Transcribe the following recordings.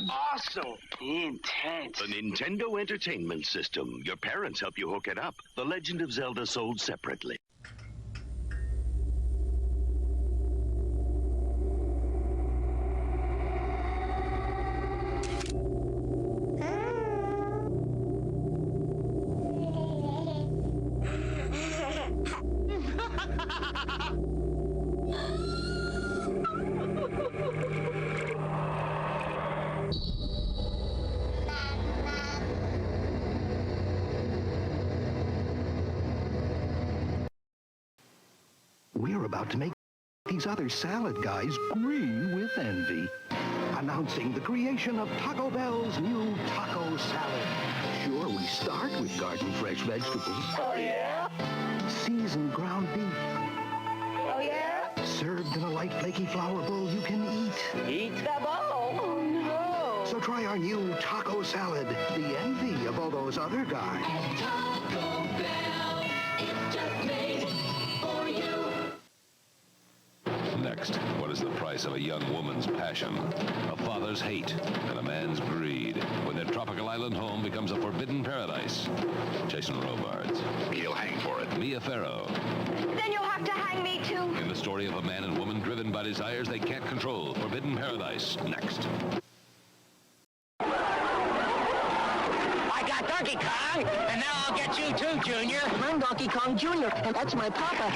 Awesome. Intense. The Nintendo Entertainment System. Your parents help you hook it up. The Legend of Zelda sold separately. We're about to make these other salad guys green with envy. Announcing the creation of Taco Bell's new taco salad. Sure, we start with garden fresh vegetables. Oh, yeah? Seasoned ground beef. Oh, yeah? Served in a light flaky flour bowl you can eat. Eat the bowl. Oh, no. So try our new taco salad, the envy of all those other guys. Taco Bell, it's just made for you. Next, what is the price of a young woman's passion, a father's hate, and a man's greed when their tropical island home becomes a forbidden paradise? Jason Robards. He'll hang for it. Mia Farrow. Then you'll have to hang me too. In the story of a man and woman driven by desires they can't control. Forbidden Paradise. Next. I got Donkey Kong, and now I'll get you too, Junior. I'm Donkey Kong Jr., and that's my papa.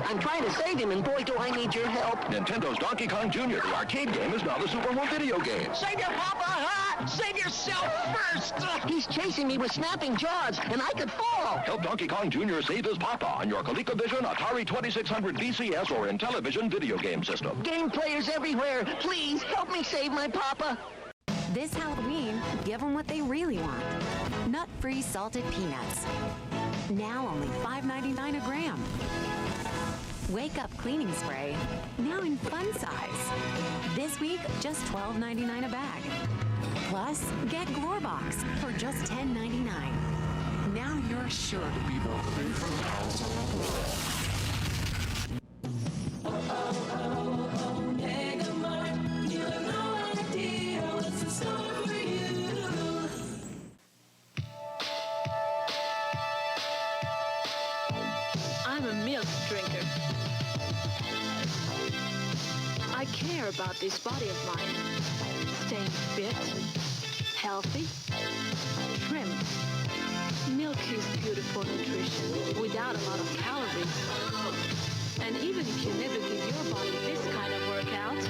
I'm trying to save him, and boy, do I need your help. Nintendo's Donkey Kong Jr., the arcade game, is now the Super Home video game. Save your papa, huh? Save yourself first. He's chasing me with snapping jaws, and I could fall. Help Donkey Kong Jr. save his papa on your ColecoVision, Atari 2600 VCS, or Intellivision video game system. Game players everywhere, please help me save my papa. This Halloween, give them what they really want. Nut-free salted peanuts. Now only $5.99 a gram. Wake Up cleaning spray, now in fun size. This week, just $12.99 a bag. Plus, get Glorbox for just $10.99. Now you're sure to be the favorite house on the world. I'm a milk drinker. I care about this body of mine. Staying fit, healthy, trim. Milk is beautiful nutrition without a lot of calories. And even if you never give your body this kind of workout,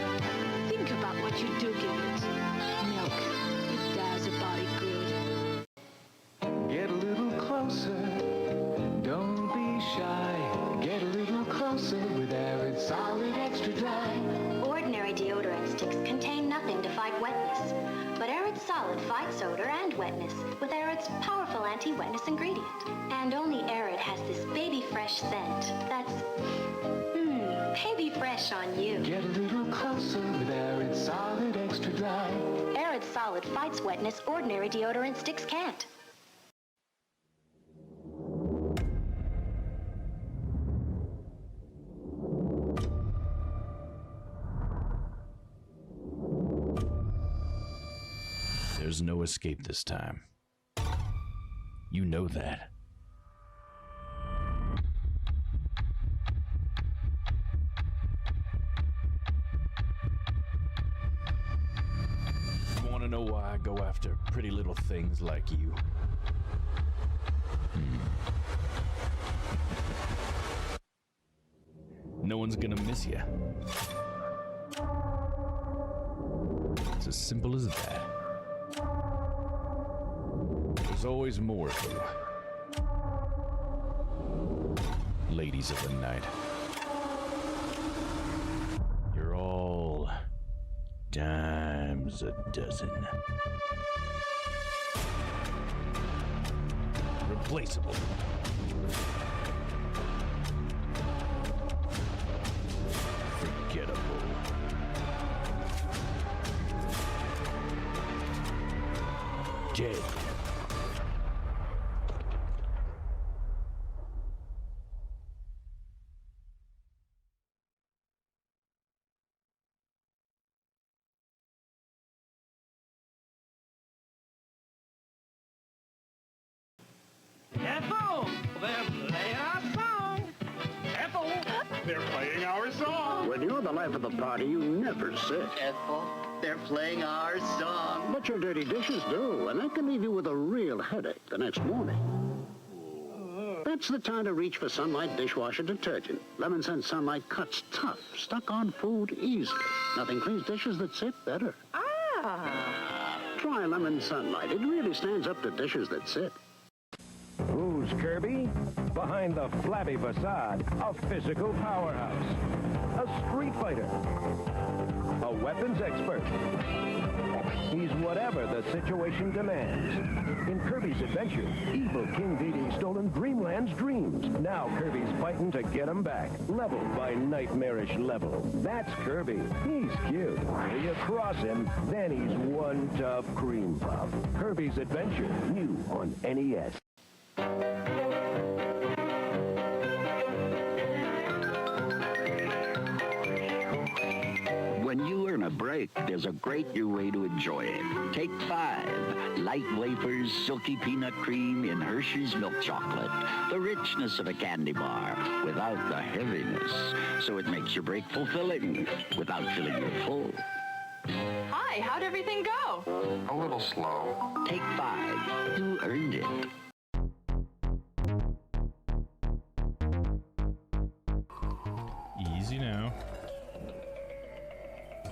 think about what you do give it. Milk, it does a body good. Get a little closer, don't be shy. Get a little closer with Arid Solid Extra Dry. Ordinary deodorant sticks contain nothing to fight wetness, but Arid Solid fights odor and wetness with Arid's powerful anti-wetness ingredient. And only Arid has this baby fresh scent that's, baby fresh on you. Get a little closer with Arid Solid Extra Dry. Arid Solid fights wetness ordinary deodorant sticks can't. There's no escape this time. You know that. You want to know why I go after pretty little things like you? No one's gonna miss you. It's as simple as that. There's always more of you. Ladies of the night. You're all dimes a dozen. Replaceable. Forgettable. Dead. They're playing our song. Ethel, they're playing our song. When you're the life of the party, you never sit. Ethel, they're playing our song. But your dirty dishes do, and that can leave you with a real headache the next morning. That's the time to reach for Sunlight dishwasher detergent. Lemon Scent Sunlight cuts tough, stuck on food easily. Nothing cleans dishes that sit better. Try Lemon Sunlight. It really stands up to dishes that sit. Who's Kirby? Behind the flabby facade, a physical powerhouse, a street fighter, a weapons expert. He's whatever the situation demands. In Kirby's Adventure, evil King Dede's stolen Dreamland's dreams. Now Kirby's fighting to get them back, level by nightmarish level. That's Kirby. He's cute. When you cross him, then he's one tough cream puff. Kirby's Adventure, new on NES. When you earn a break, there's a great new way to enjoy it. Take 5 light wafers, silky peanut cream in Hershey's milk chocolate. The richness of a candy bar without the heaviness. So it makes your break fulfilling without filling you full. Hi, how'd everything go? A little slow. Take 5. You earned it. Easy now.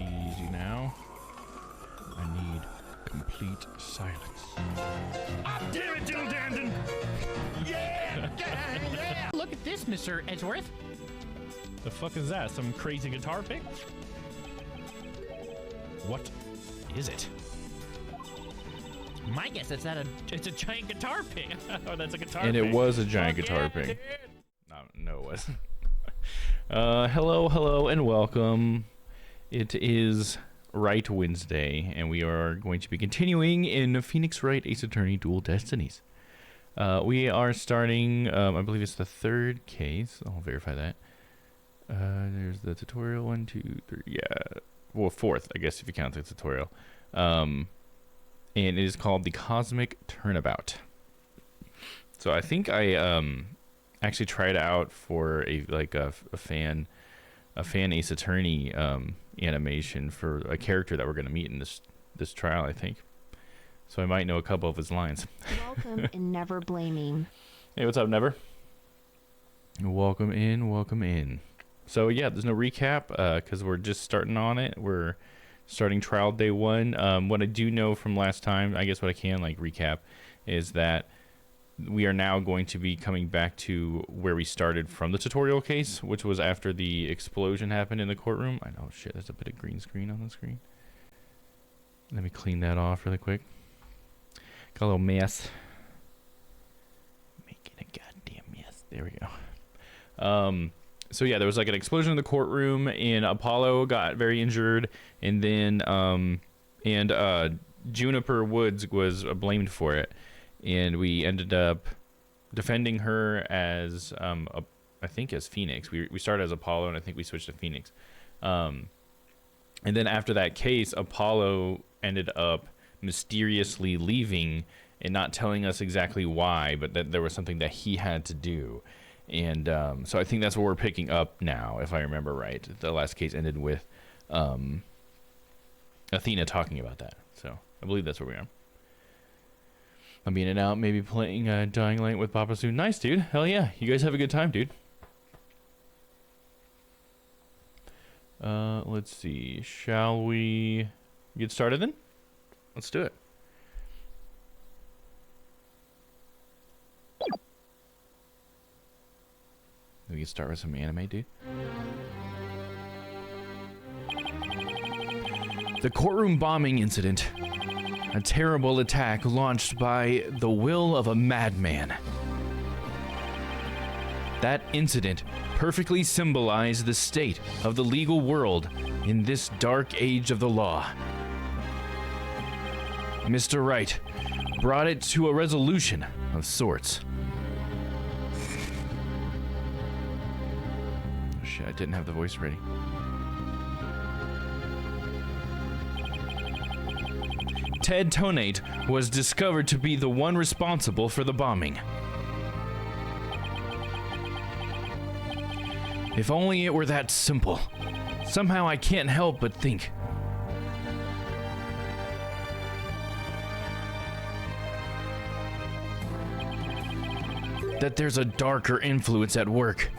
Easy now. I need complete silence. Damn it, Diddle Dandon! Yeah! Yeah! Look at this, Mr. Edgeworth. The fuck is that? Some crazy guitar pick? What is it? My guess it's a giant guitar pick. Oh, that's a guitar pick. And it was a giant guitar pick. No, it wasn't. Hello, and welcome. It is Wright Wednesday, and we are going to be continuing in Phoenix Wright Ace Attorney Dual Destinies. We are starting, I believe it's the 3rd case. I'll verify that. There's the tutorial, 1, 2, 3, yeah. Well, 4th, I guess, if you count the tutorial. And it is called the Cosmic Turnabout. So I think I actually tried out for a fan Ace Attorney animation for a character that we're going to meet in this trial, I think. So I might know a couple of his lines. Welcome and never blaming. Hey, what's up, Never? Welcome in. So yeah, there's no recap because we're just starting on it. We're starting trial day 1. What I do know from last time, I guess what I can recap, is that we are now going to be coming back to where we started from the tutorial case, which was after the explosion happened in the courtroom. I know, shit, there's a bit of green screen on the screen. Let me clean that off really quick. Got a little mess. Making a goddamn mess. There we go. So yeah, there was an explosion in the courtroom, and Apollo got very injured, and then Juniper Woods was blamed for it. And we ended up defending her as, I think as Phoenix. We started as Apollo, and I think we switched to Phoenix. And then after that case, Apollo ended up mysteriously leaving and not telling us exactly why, but that there was something that he had to do. And so I think that's what we're picking up now, if I remember right. The last case ended with Athena talking about that. So I believe that's where we are. I'm being it out, maybe playing Dying Light with Papa soon. Nice, dude. Hell yeah. You guys have a good time, dude. Let's see. Shall we get started then? Let's do it. We can start with some anime, dude. The courtroom bombing incident. A terrible attack launched by the will of a madman. That incident perfectly symbolized the state of the legal world in this dark age of the law. Mr. Wright brought it to a resolution of sorts. Oh shit, I didn't have the voice ready. Ted Tonate was discovered to be the one responsible for the bombing. If only it were that simple. Somehow I can't help but think. That there's a darker influence at work.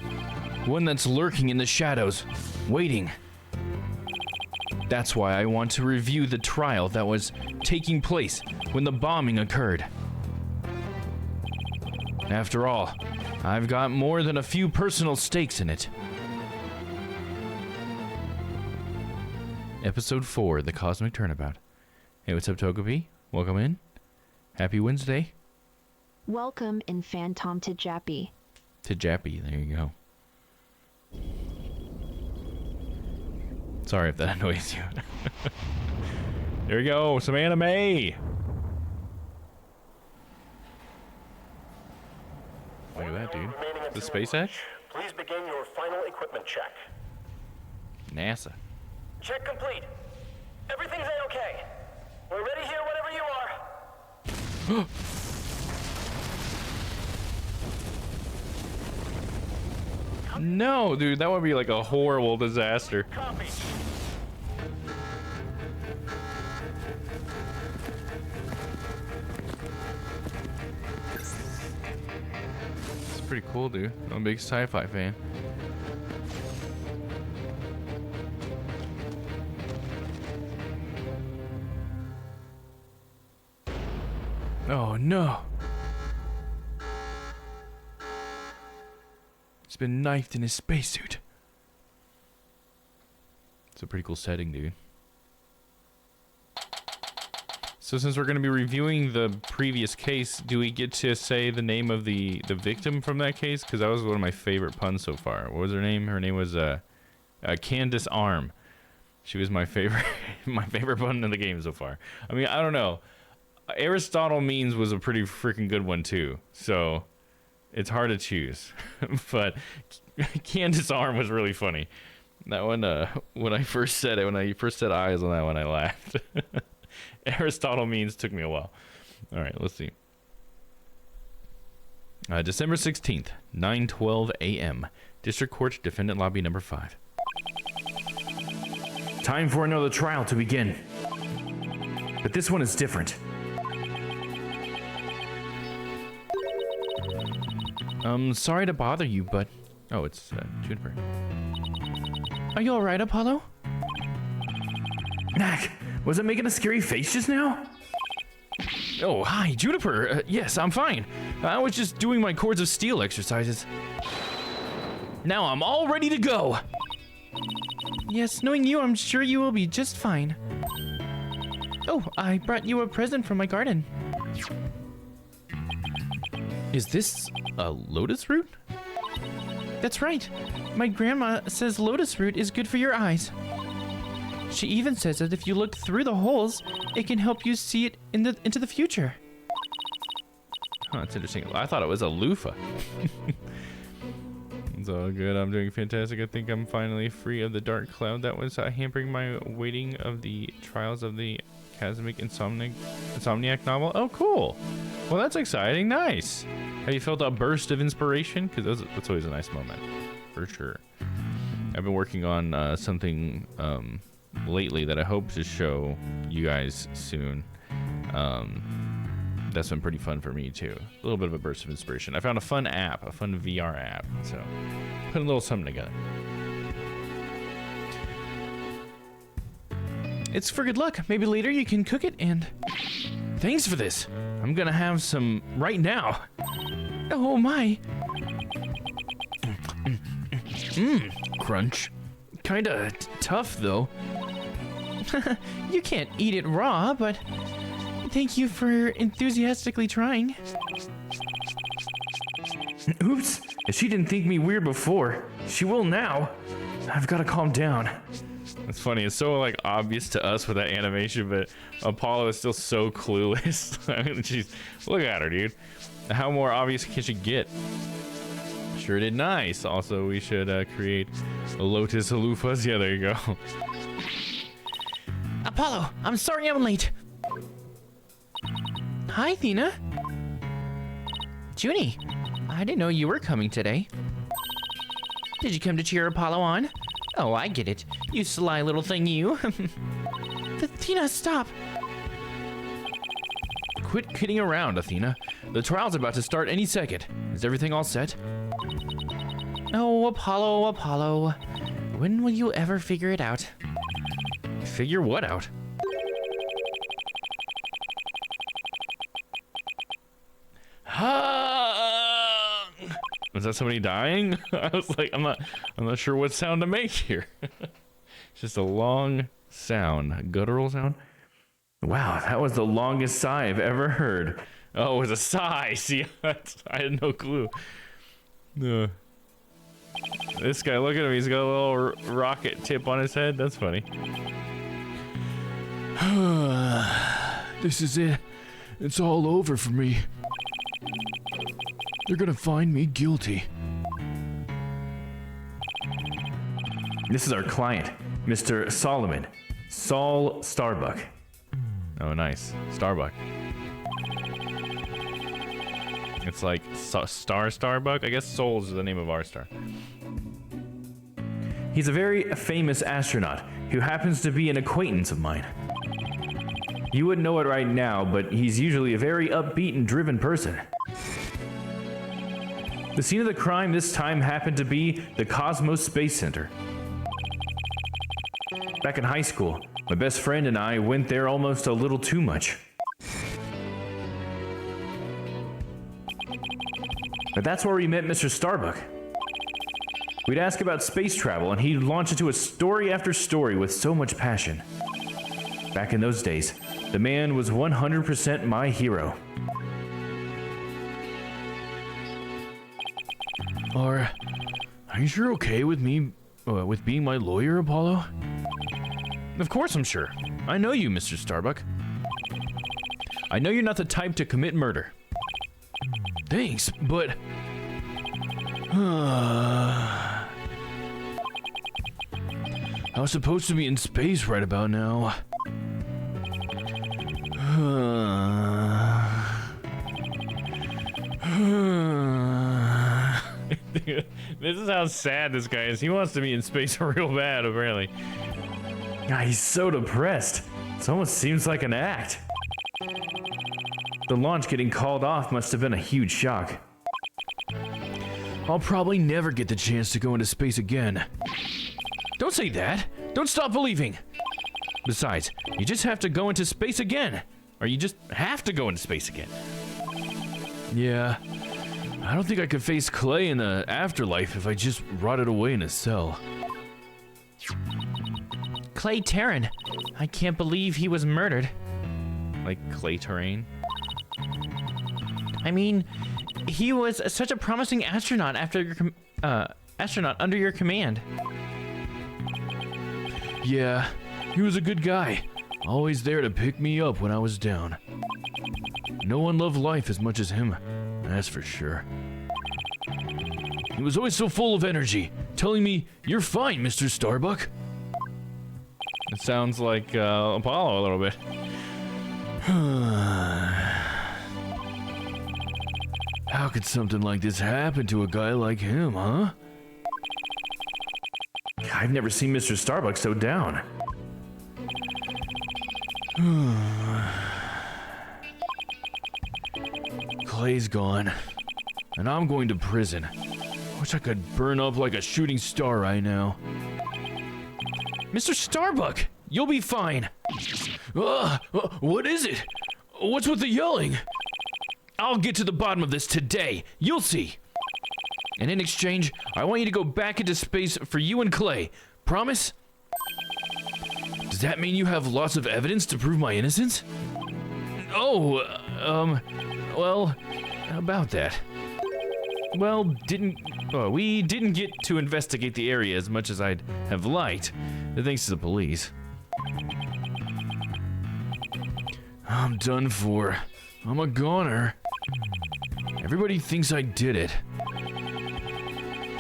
One that's lurking in the shadows, waiting. That's why I want to review the trial that was taking place when the bombing occurred. After all, I've got more than a few personal stakes in it. Episode 4, The Cosmic Turnabout. Hey, what's up, Togepi? Welcome in. Happy Wednesday. Welcome in Phantom to Jappy. To Jappy, there you go. Sorry if that annoys you. There we go, some anime. Look at that, dude. The SpaceX? Please begin your final equipment check. NASA. Check complete. Everything's A-okay. We're ready here whenever you are. No, dude, that would be like a horrible disaster. Copy. It's pretty cool, dude. I'm a big sci-fi fan. Oh no. He's been knifed in his spacesuit. It's a pretty cool setting, dude. So since we're going to be reviewing the previous case, do we get to say the name of the victim from that case? Because that was one of my favorite puns so far. What was her name? Her name was Candace Arm. She was my favorite my favorite pun in the game so far. I mean, I don't know. Aristotle Means was a pretty freaking good one too. So it's hard to choose. But Candace Arm was really funny. That one, when I first said it, when I first set eyes on that one, I laughed. Aristotle Means took me a while. All right, let's see. December 16th, 9:12 a.m. District Court, Defendant Lobby number 5. Time for another trial to begin. But this one is different. Sorry to bother you, but... Oh, it's Juniper. Are you alright, Apollo? Knack, was it making a scary face just now? Oh, hi, Juniper. Yes, I'm fine. I was just doing my Chords of Steel exercises. Now I'm all ready to go. Yes, knowing you, I'm sure you will be just fine. Oh, I brought you a present from my garden. Is this a lotus root? That's right. My grandma says lotus root is good for your eyes. She even says that if you look through the holes, it can help you see it into the future. Oh, that's interesting. I thought it was a loofah. It's all good. I'm doing fantastic. I think I'm finally free of the dark cloud that was hampering my waiting of the trials of the Cosmic Insomniac novel. Oh, cool. Well, that's exciting. Nice. Have you felt a burst of inspiration? Because that's always a nice moment, for sure. I've been working on something lately that I hope to show you guys soon. That's been pretty fun for me too. A little bit of a burst of inspiration. I found a fun app, a fun VR app. So put a little something together. It's for good luck. Maybe later you can cook it and... Thanks for this. I'm gonna have some right now. Oh my. Crunch. Kinda tough though. You can't eat it raw, but thank you for enthusiastically trying. Oops. If she didn't think me weird before, she will now. I've gotta calm down. It's funny, it's so like obvious to us with that animation, but Apollo is still so clueless. I mean, she's, look at her, dude. How more obvious can she get? Sure did nice. Also, we should create a Lotus Loofahs. Yeah, there you go. Apollo, I'm sorry I'm late. Hi, Athena. Junie, I didn't know you were coming today. Did you come to cheer Apollo on? Oh, I get it. You sly little thing, you. Athena, stop. Quit kidding around, Athena. The trial's about to start any second. Is everything all set? Oh, Apollo, Apollo. When will you ever figure it out? Figure what out? Was that somebody dying? I was like, I'm not sure what sound to make here. It's just a long sound, a guttural sound. Wow, that was the longest sigh I've ever heard. Oh, it was a sigh. See, I had no clue. This guy, look at him. He's got a little rocket tip on his head. That's funny. This is it. It's all over for me. They're gonna find me guilty. This is our client, Mr. Solomon. Saul Starbuck. Oh, nice. Starbuck. It's like Starbuck? I guess Sol is the name of our star. He's a very famous astronaut who happens to be an acquaintance of mine. You wouldn't know it right now, but he's usually a very upbeat and driven person. The scene of the crime this time happened to be the Cosmos Space Center. Back in high school, my best friend and I went there almost a little too much. But that's where we met Mr. Starbuck. We'd ask about space travel, and he'd launch into a story after story with so much passion. Back in those days, the man was 100% my hero. Are you sure okay with me, with being my lawyer, Apollo? Of course I'm sure. I know you, Mr. Starbuck. I know you're not the type to commit murder. Thanks, but... I was supposed to be in space right about now. This is how sad this guy is. He wants to be in space real bad, apparently. God, he's so depressed. It almost seems like an act. The launch getting called off must have been a huge shock. I'll probably never get the chance to go into space again. Don't say that. Don't stop believing. Besides, you just have to go into space again. Or you just have to go into space again. Yeah. I don't think I could face Clay in the afterlife if I just rotted away in a cell. Clay Terran. I can't believe he was murdered. Like Clay Terrain? I mean, he was such a promising astronaut after your astronaut under your command. Yeah, he was a good guy. Always there to pick me up when I was down. No one loved life as much as him, that's for sure. He was always so full of energy, telling me, "You're fine, Mr. Starbuck." It sounds like Apollo a little bit. How could something like this happen to a guy like him, huh? I've never seen Mr. Starbuck so down. Clay's gone, and I'm going to prison. Wish I could burn up like a shooting star right now. Mr. Starbuck, you'll be fine. What is it? What's with the yelling? I'll get to the bottom of this today. You'll see. And in exchange, I want you to go back into space for you and Clay. Promise? Does that mean you have lots of evidence to prove my innocence? Oh, well, about that. Well, we didn't get to investigate the area as much as I'd have liked, thanks to the police. I'm done for. I'm a goner. Everybody thinks I did it.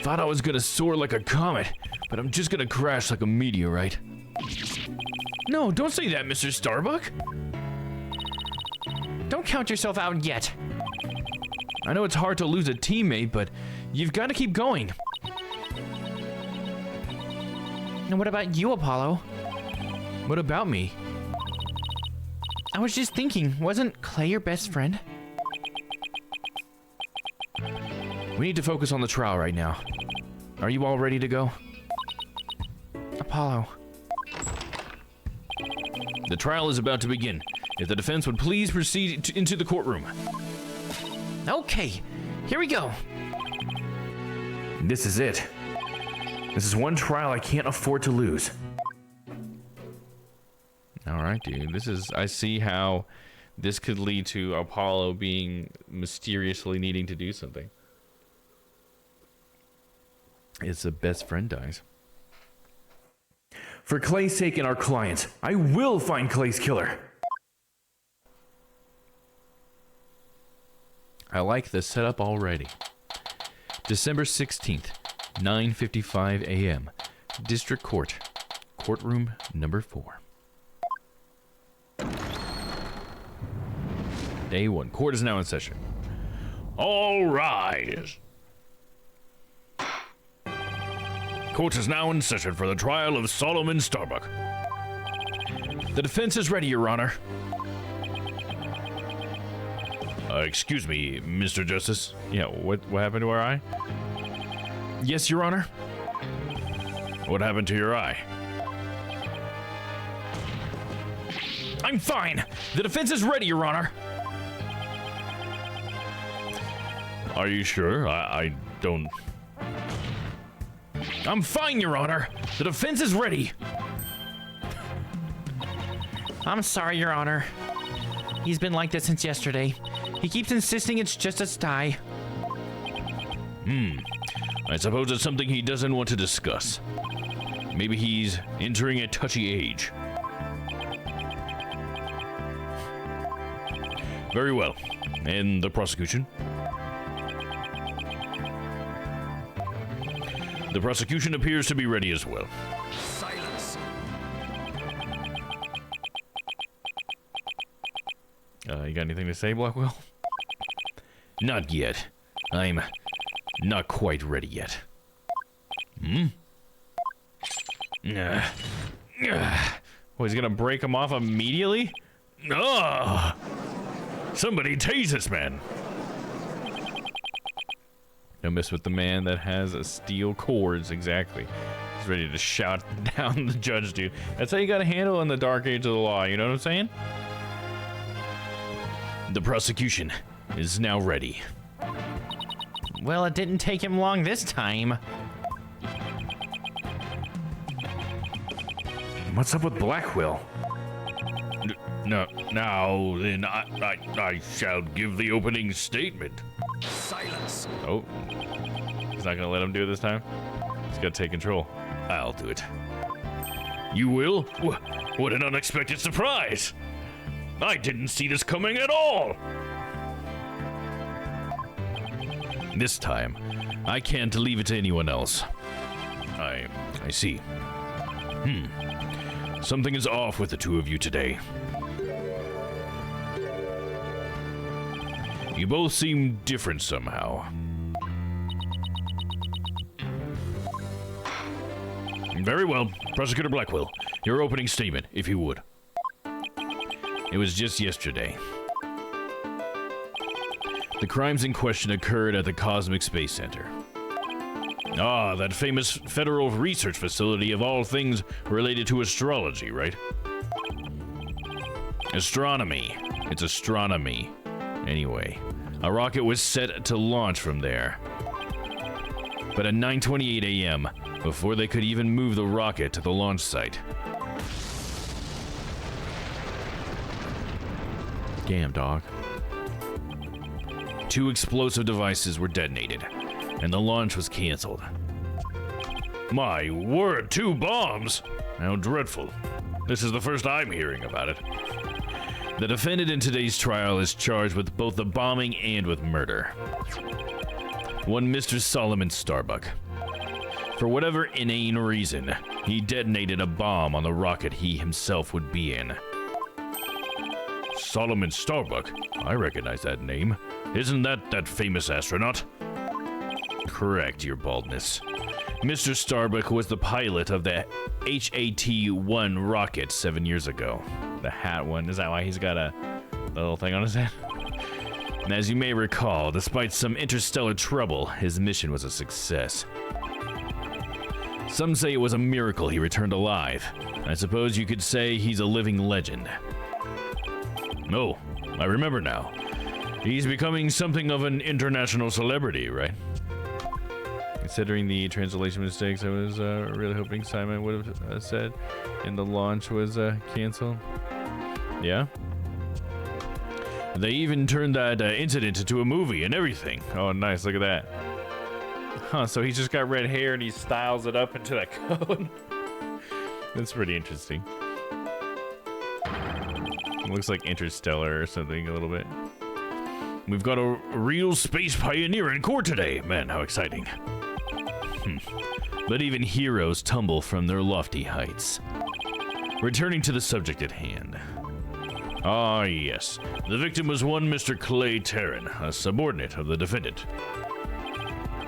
Thought I was gonna soar like a comet, but I'm just gonna crash like a meteorite. No, don't say that, Mr. Starbuck. Don't count yourself out yet. I know it's hard to lose a teammate, but you've got to keep going. And what about you, Apollo? What about me? I was just thinking, wasn't Clay your best friend? We need to focus on the trial right now. Are you all ready to go? Apollo. The trial is about to begin. If the defense would please proceed into the courtroom. Okay, here we go. This is it. This is one trial I can't afford to lose. All right, dude. I see how this could lead to Apollo being mysteriously needing to do something. It's the best friend dies. For Clay's sake and our clients, I will find Clay's killer. I like the setup already. December 16th, 9:55 a.m. District Court, courtroom number 4. Day 1. Court is now in session. All rise. Court is now in session for the trial of Solomon Starbuck. The defense is ready, Your Honor. Excuse me, Mr. Justice. Yeah, what happened to our eye? Yes, Your Honor. What happened to your eye? I'm fine. The defense is ready, Your Honor. Are you sure? I don't... I'm fine, Your Honor. The defense is ready. I'm sorry, Your Honor. He's been like this since yesterday. He keeps insisting it's just a sty. I suppose it's something he doesn't want to discuss. Maybe he's entering a touchy age. Very well. And the prosecution? The prosecution appears to be ready as well. Silence. You got anything to say, Blackwell? Not yet. I'm not quite ready yet. Well, he's gonna break him off immediately? Somebody tase this man. Don't mess with the man that has steel cords, exactly. He's ready to shout down the judge, dude. That's how you gotta handle in the dark age of the law, you know what I'm saying? The prosecution is now ready. Well, it didn't take him long this time. What's up with Blackwell? No, now then I shall give the opening statement. Silence. Oh. He's not gonna let him do it this time? He's gotta take control. I'll do it. You will? What an unexpected surprise! I didn't see this coming at all! This time, I can't leave it to anyone else. I see. Something is off with the two of you today. You both seem different somehow. Very well, Prosecutor Blackwell, your opening statement, if you would. It was just yesterday. The crimes in question occurred at the Cosmic Space Center. Ah, that famous federal research facility of all things related to astrology, right? Astronomy. It's astronomy. Anyway, a rocket was set to launch from there. But at 9:28 a.m., before they could even move the rocket to the launch site. Damn, dog. 2 explosive devices were detonated, and the launch was canceled. My word, 2 bombs! How dreadful. This is the first I'm hearing about it. The defendant in today's trial is charged with both the bombing and with murder. One Mr. Solomon Starbuck. For whatever inane reason, he detonated a bomb on the rocket he himself would be in. Solomon Starbuck? I recognize that name. Isn't that famous astronaut? Correct, your baldness. Mr. Starbuck was the pilot of the HAT-1 rocket 7 years ago. The hat one. Is that why he's got a little thing on his head? And as you may recall, despite some interstellar trouble, his mission was a success. Some say it was a miracle he returned alive. I suppose you could say he's a living legend. Oh, I remember now. He's becoming something of an international celebrity, right? Considering the translation mistakes, I was really hoping Simon would have said, and the launch was canceled. Yeah? They even turned that incident into a movie and everything. Oh, nice. Look at that. Huh, so he's just got red hair and he styles it up into that cone. That's pretty interesting. It looks like Interstellar or something a little bit. We've got a real space pioneer in court today. Man, how exciting. But even heroes tumble from their lofty heights. Returning to the subject at hand. Ah, yes. The victim was one Mr. Clay Terran, a subordinate of the defendant.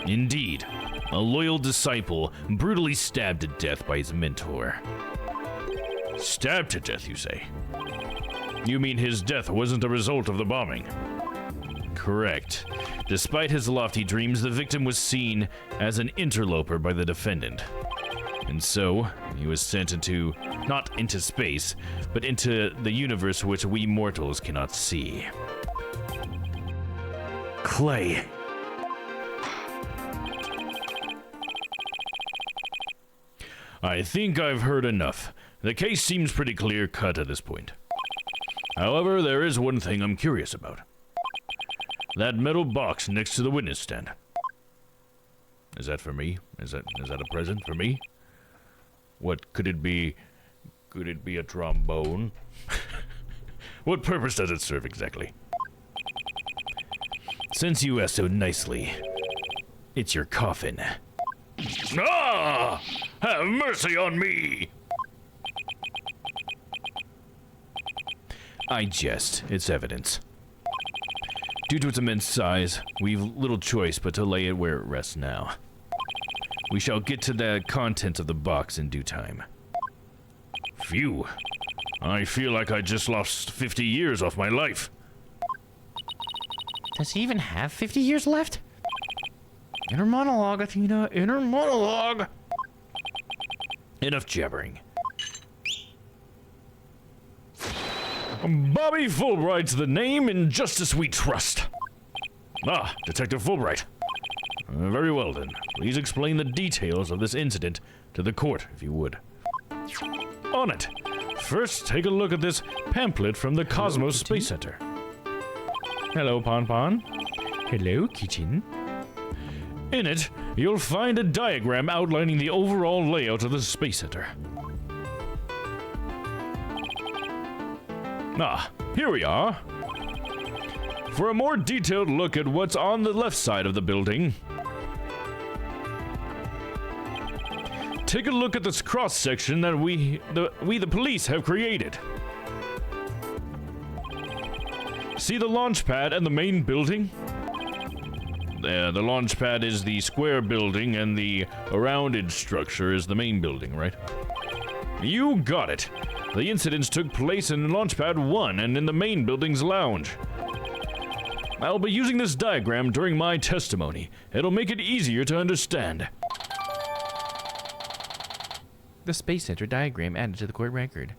Indeed, a loyal disciple brutally stabbed to death by his mentor. Stabbed to death, you say? You mean his death wasn't a result of the bombing? Correct. Despite his lofty dreams, the victim was seen as an interloper by the defendant. And so, he was sent into, not into space, but into the universe which we mortals cannot see. Clay. I think I've heard enough. The case seems pretty clear-cut at this point. However, there is one thing I'm curious about. That metal box next to the witness stand. Is that for me? Is that a present for me? What could it be? Could it be a trombone? What purpose does it serve exactly? Since you asked so nicely, it's your coffin. Ah! Have mercy on me! I jest. It's evidence. Due to its immense size, we've little choice but to lay it where it rests now. We shall get to the contents of the box in due time. Phew. I feel like I just lost 50 years off my life. Does he even have 50 years left? Inner monologue, Athena. Inner monologue. Enough jabbering. Bobby Fulbright's the name, in justice we trust. Ah, Detective Fulbright. Very well then. Please explain the details of this incident to the court, if you would. On it. First, take a look at this pamphlet from the Cosmos Space Center. Hello, Pon Pon. Hello, Kitchen. In it, you'll find a diagram outlining the overall layout of the Space Center. Ah, here we are. For a more detailed look at what's on the left side of the building, take a look at this cross-section that we the police have created. See the launch pad and the main building? There, the launch pad is the square building and the rounded structure is the main building, right? You got it. The incidents took place in Launchpad 1 and in the main building's lounge. I'll be using this diagram during my testimony. It'll make it easier to understand. The Space Center diagram added to the court record.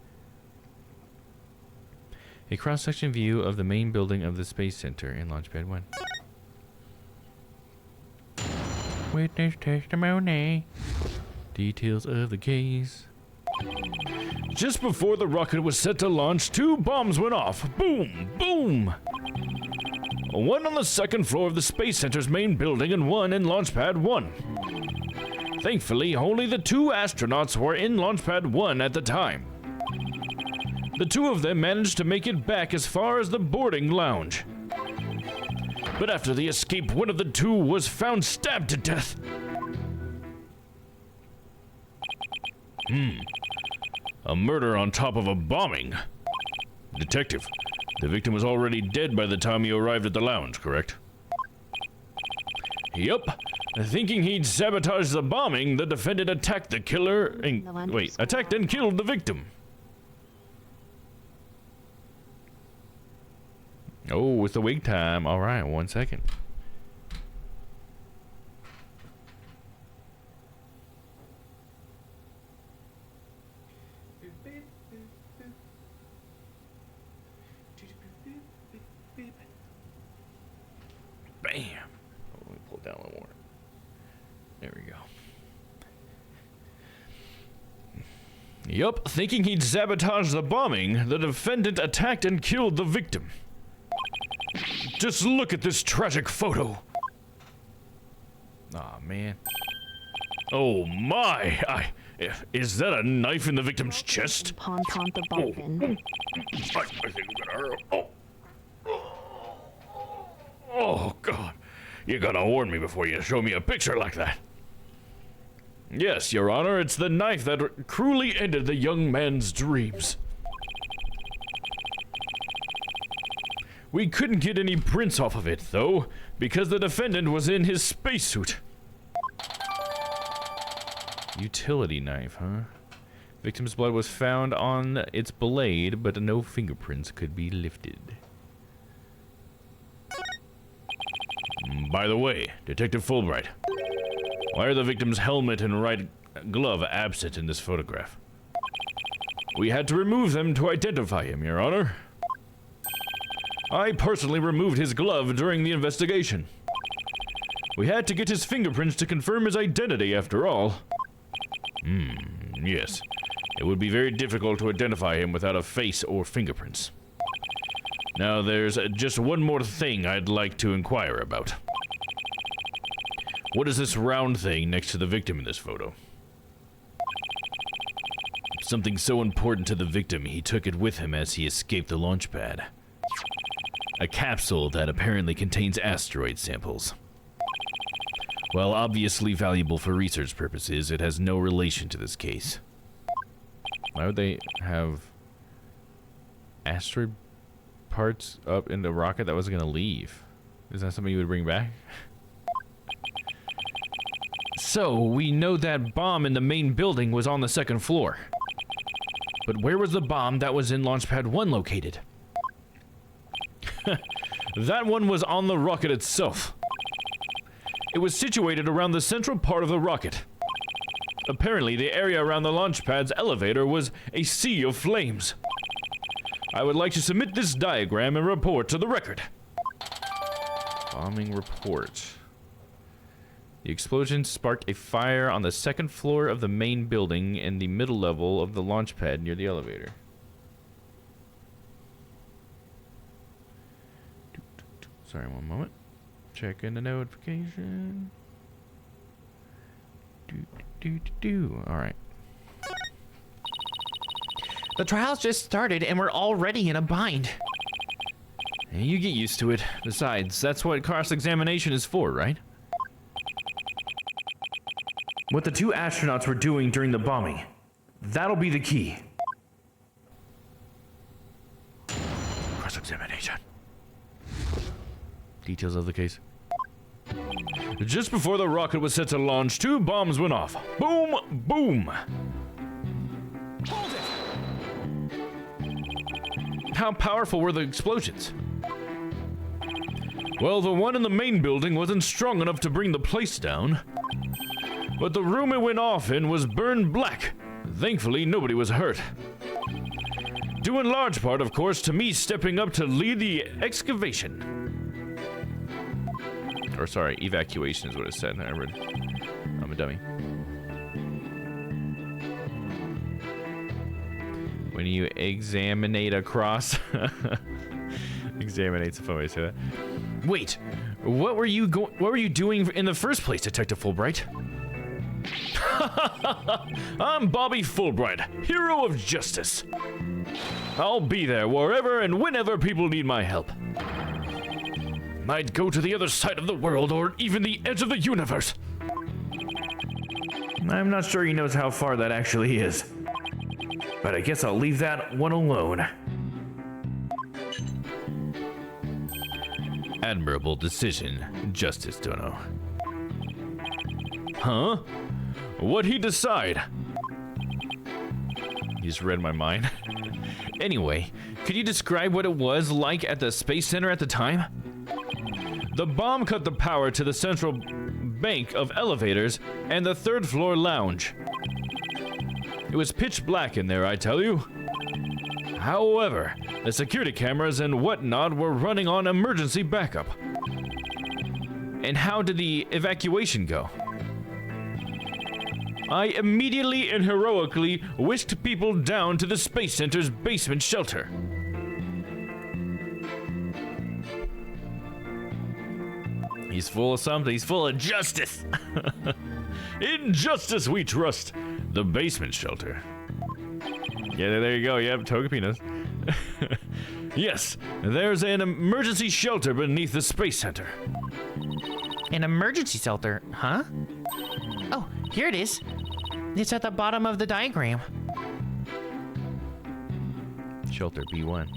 A cross-section view of the main building of the Space Center in Launchpad 1. Witness testimony. Details of the case. Just before the rocket was set to launch, 2 bombs went off. Boom! Boom! One on the second floor of the Space Center's main building and one in Launchpad 1. Thankfully, only the 2 astronauts were in Launchpad 1 at the time. The 2 of them managed to make it back as far as the boarding lounge. But after the escape, one of the 2 was found stabbed to death. A murder on top of a bombing. Detective, the victim was already dead by the time you arrived at the lounge, correct? Yup. Thinking he'd sabotage the bombing, the defendant attacked the killer and attacked and killed the victim. Oh, it's the wait time. All right, 1 second. Bam. Oh, let me pull it down a little more. There we go. Yup, thinking he'd sabotage the bombing, the defendant attacked and killed the victim. Just look at this tragic photo. Aw, man. Oh my! Is that a knife in the victim's chest? Pon the Bobbin. I think I'm gonna hurt. Oh, God. You gotta warn me before you show me a picture like that. Yes, Your Honor, it's the knife that cruelly ended the young man's dreams. We couldn't get any prints off of it, though, because the defendant was in his spacesuit. Utility knife, huh? Victim's blood was found on its blade, but no fingerprints could be lifted. By the way, Detective Fulbright, why are the victim's helmet and right glove absent in this photograph? We had to remove them to identify him, Your Honor. I personally removed his glove during the investigation. We had to get his fingerprints to confirm his identity, after all. Yes. It would be very difficult to identify him without a face or fingerprints. Now, there's just one more thing I'd like to inquire about. What is this round thing next to the victim in this photo? Something so important to the victim, he took it with him as he escaped the launch pad. A capsule that apparently contains asteroid samples. While obviously valuable for research purposes, it has no relation to this case. Why would they have asteroid parts up in the rocket that was going to leave? Is that something you would bring back? So, we know that bomb in the main building was on the second floor. But where was the bomb that was in Launchpad 1 located? That one was on the rocket itself. It was situated around the central part of the rocket. Apparently, the area around the launch pad's elevator was a sea of flames. I would like to submit this diagram and report to the record. Bombing report. The explosion sparked a fire on the second floor of the main building and the middle level of the launch pad near the elevator. Sorry, one moment. Checking the notification. Alright. The trials just started and we're already in a bind. You get used to it. Besides, that's what cross-examination is for, right? What the two astronauts were doing during the bombing. That'll be the key. Cross-examination. Details of the case. Just before the rocket was set to launch, two bombs went off. Boom, boom. Hold it! How powerful were the explosions? Well, the one in the main building wasn't strong enough to bring the place down. But the room it went off in was burned black. Thankfully, nobody was hurt. Due in large part, of course, to me stepping up to lead the excavation. Or sorry, evacuation is what it said. I read. I'm a dummy. When you examinate across. Examinate's a fun way to say that. Wait, what were you doing in the first place, Detective Fulbright? I'm Bobby Fulbright, hero of justice. I'll be there wherever and whenever people need my help. I'd go to the other side of the world or even the edge of the universe. I'm not sure he knows how far that actually is. But I guess I'll leave that one alone. Admirable decision, Justice Dono. Huh? What'd he decide? He just read my mind. Anyway, could you describe what it was like at the Space Center at the time? The bomb cut the power to the central bank of elevators and the third-floor lounge. It was pitch black in there, I tell you. However, the security cameras and whatnot were running on emergency backup. And how did the evacuation go? I immediately and heroically whisked people down to the Space Center's basement shelter. He's full of something. He's full of justice. In justice we trust. The basement shelter. Yeah, there you go. Yep, Togepinas. Yes, there's an emergency shelter beneath the Space Center. An emergency shelter, huh? Oh, here it is. It's at the bottom of the diagram. Shelter B1.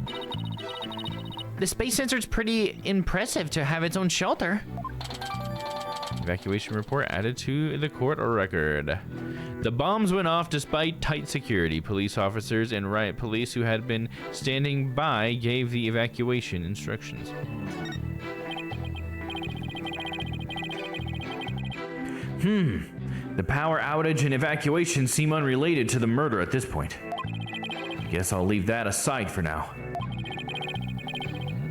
The Space Center's pretty impressive to have its own shelter. Evacuation report added to the court record. The bombs went off despite tight security. Police officers and riot police who had been standing by gave the evacuation instructions. The power outage and evacuation seem unrelated to the murder at this point. Guess I'll leave that aside for now.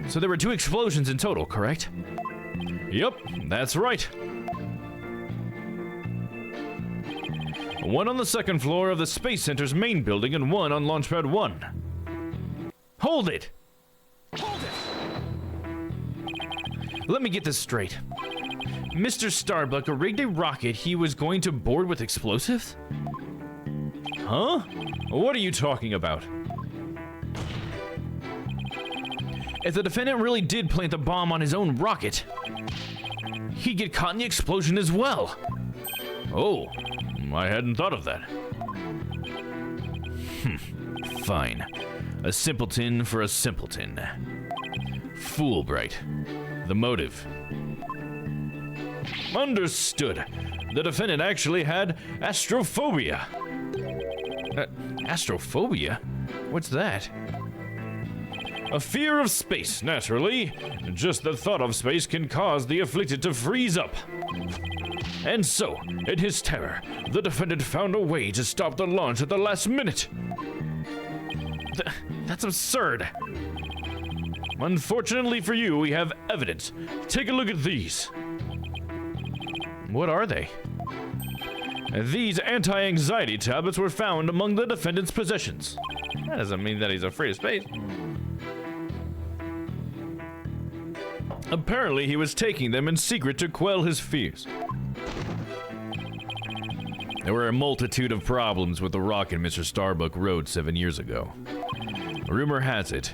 So there were 2 explosions in total, correct? Yep, that's right. One on the second floor of the Space Center's main building and one on Launchpad 1. Hold it! Let me get this straight. Mr. Starbuck rigged a rocket he was going to board with explosives? Huh? What are you talking about? If the defendant really did plant the bomb on his own rocket, he'd get caught in the explosion as well. Oh, I hadn't thought of that. Fine. A simpleton for a simpleton. Fulbright. The motive. Understood. The defendant actually had astrophobia. Astrophobia? What's that? A fear of space, naturally. Just the thought of space can cause the afflicted to freeze up. And so, in his terror, the defendant found a way to stop the launch at the last minute. That's absurd. Unfortunately for you, we have evidence. Take a look at these. What are they? These anti-anxiety tablets were found among the defendant's possessions. That doesn't mean that he's afraid of space. Apparently, he was taking them in secret to quell his fears. There were a multitude of problems with the rocket Mr. Starbuck rode 7 years ago. Rumor has it,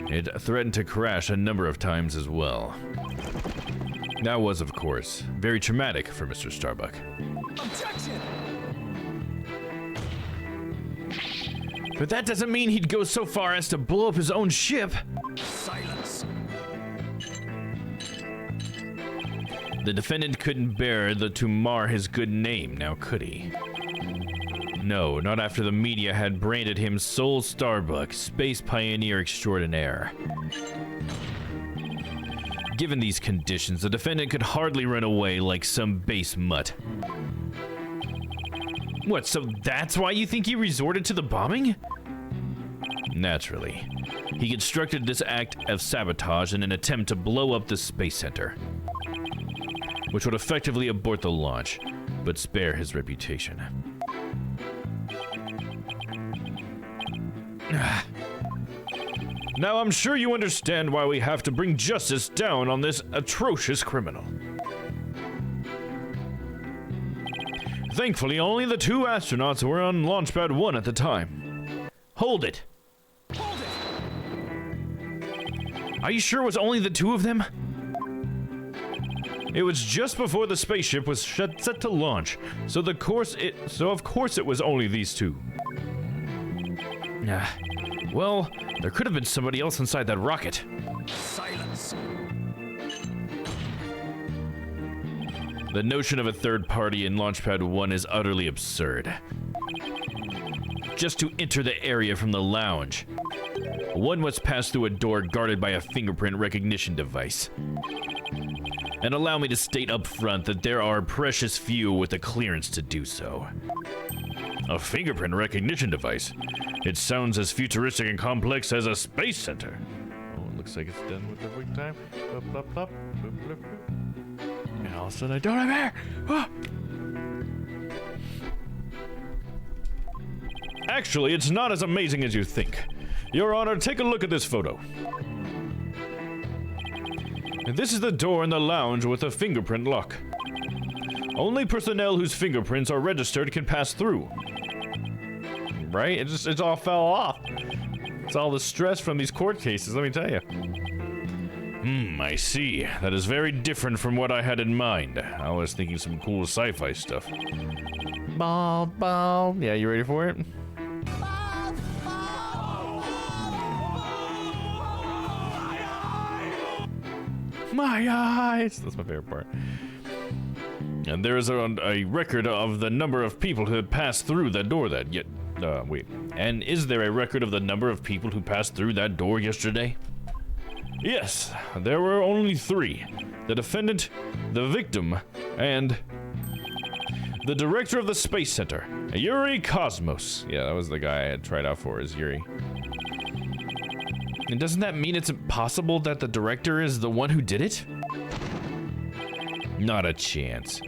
it threatened to crash a number of times as well. That was, of course, very traumatic for Mr. Starbuck. Objection! But that doesn't mean he'd go so far as to blow up his own ship. Silence. The defendant couldn't bear to mar his good name, now could he? No, not after the media had branded him Soul Starbuck, space pioneer extraordinaire. Given these conditions, the defendant could hardly run away like some base mutt. What, so that's why you think he resorted to the bombing? Naturally. He constructed this act of sabotage in an attempt to blow up the Space Center, which would effectively abort the launch, but spare his reputation. Now I'm sure you understand why we have to bring justice down on this atrocious criminal. Thankfully, only the 2 astronauts were on Launchpad 1 at the time. Hold it! Are you sure it was only the 2 of them? It was just before the spaceship was set to launch, so of course it was only these 2. Well, there could have been somebody else inside that rocket. Silence. The notion of a third party in Launchpad 1 is utterly absurd. Just to enter the area from the lounge, one must pass through a door guarded by a fingerprint recognition device. And allow me to state up front that there are precious few with the clearance to do so. A fingerprint recognition device? It sounds as futuristic and complex as a space center. Oh, it looks like it's done with the wait time. Blop, blop, blop, blop, blop, blop. And all of a sudden I don't have hair! Ah! Actually, it's not as amazing as you think. Your Honor, take a look at this photo. This is the door in the lounge with a fingerprint lock. Only personnel whose fingerprints are registered can pass through. Right? It all fell off. It's all the stress from these court cases, let me tell you. I see. That is very different from what I had in mind. I was thinking some cool sci-fi stuff. Bald, bald. Yeah, you ready for it? My eyes! That's my favorite part. And there is a record of the number of people who had passed through that door wait. And is there a record of the number of people who passed through that door yesterday? Yes, there were only 3. The defendant, the victim, and the director of the Space Center, Yuri Cosmos. Yeah, that was the guy I had tried out for, is Yuri. And doesn't that mean it's impossible that the director is the one who did it? Not a chance.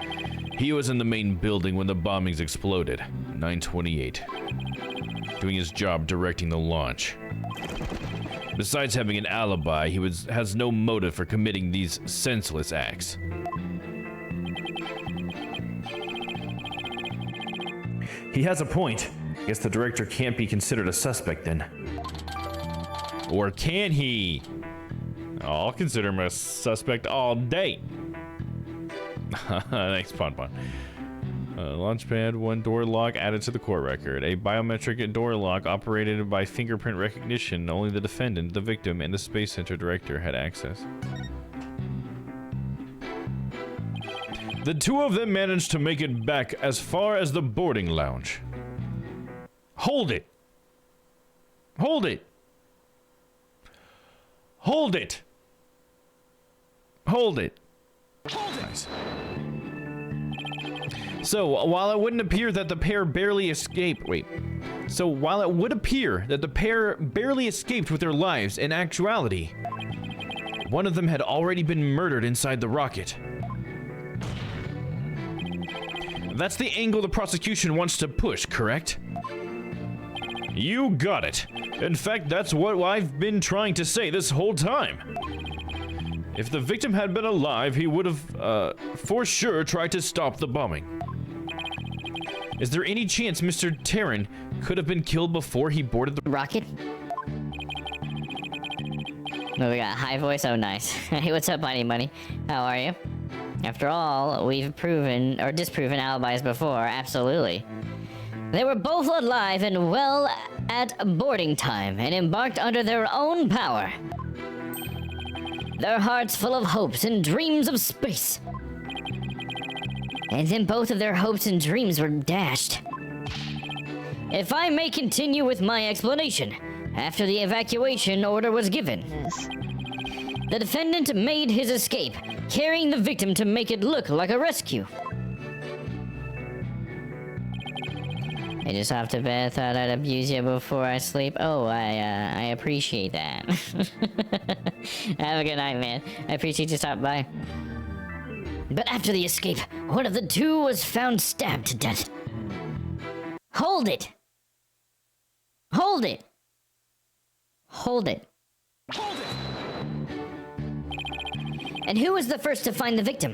He was in the main building when the bombings exploded, 9/28, doing his job directing the launch. Besides having an alibi, he has no motive for committing these senseless acts. He has a point. Guess the director can't be considered a suspect then. Or can he? I'll consider him a suspect all day. Thanks, Pon Pon. Launchpad 1 door lock added to the court record. A biometric door lock operated by fingerprint recognition. Only the defendant, the victim, and the Space Center director had access. The 2 of them managed to make it back as far as the boarding lounge. Hold it! Hold it! Hold it! Hold it! Nice. So, while it wouldn't appear that the pair barely escaped... Wait. So, while it would appear that the pair barely escaped with their lives, in actuality, one of them had already been murdered inside the rocket. That's the angle the prosecution wants to push, correct? You got it. In fact, that's what I've been trying to say this whole time. If the victim had been alive, he would have, for sure, tried to stop the bombing. Is there any chance Mr. Terran could have been killed before he boarded the rocket? Oh, we got high voice. Oh, nice. Hey, what's up, Money Money? How are you? After all, we've proven or disproven alibis before. Absolutely. They were both alive and well at boarding time and embarked under their own power. Their hearts full of hopes and dreams of space. And then both of their hopes and dreams were dashed. If I may continue with my explanation, after the evacuation order was given, the defendant made his escape, carrying the victim to make it look like a rescue. I just off to bed, thought I'd abuse you before I sleep. Oh, I appreciate that. Have a good night, man. I appreciate you stopping by. But after the escape, one of the 2 was found stabbed to death. Hold it! Hold it! Hold it. Hold it! And who was the first to find the victim?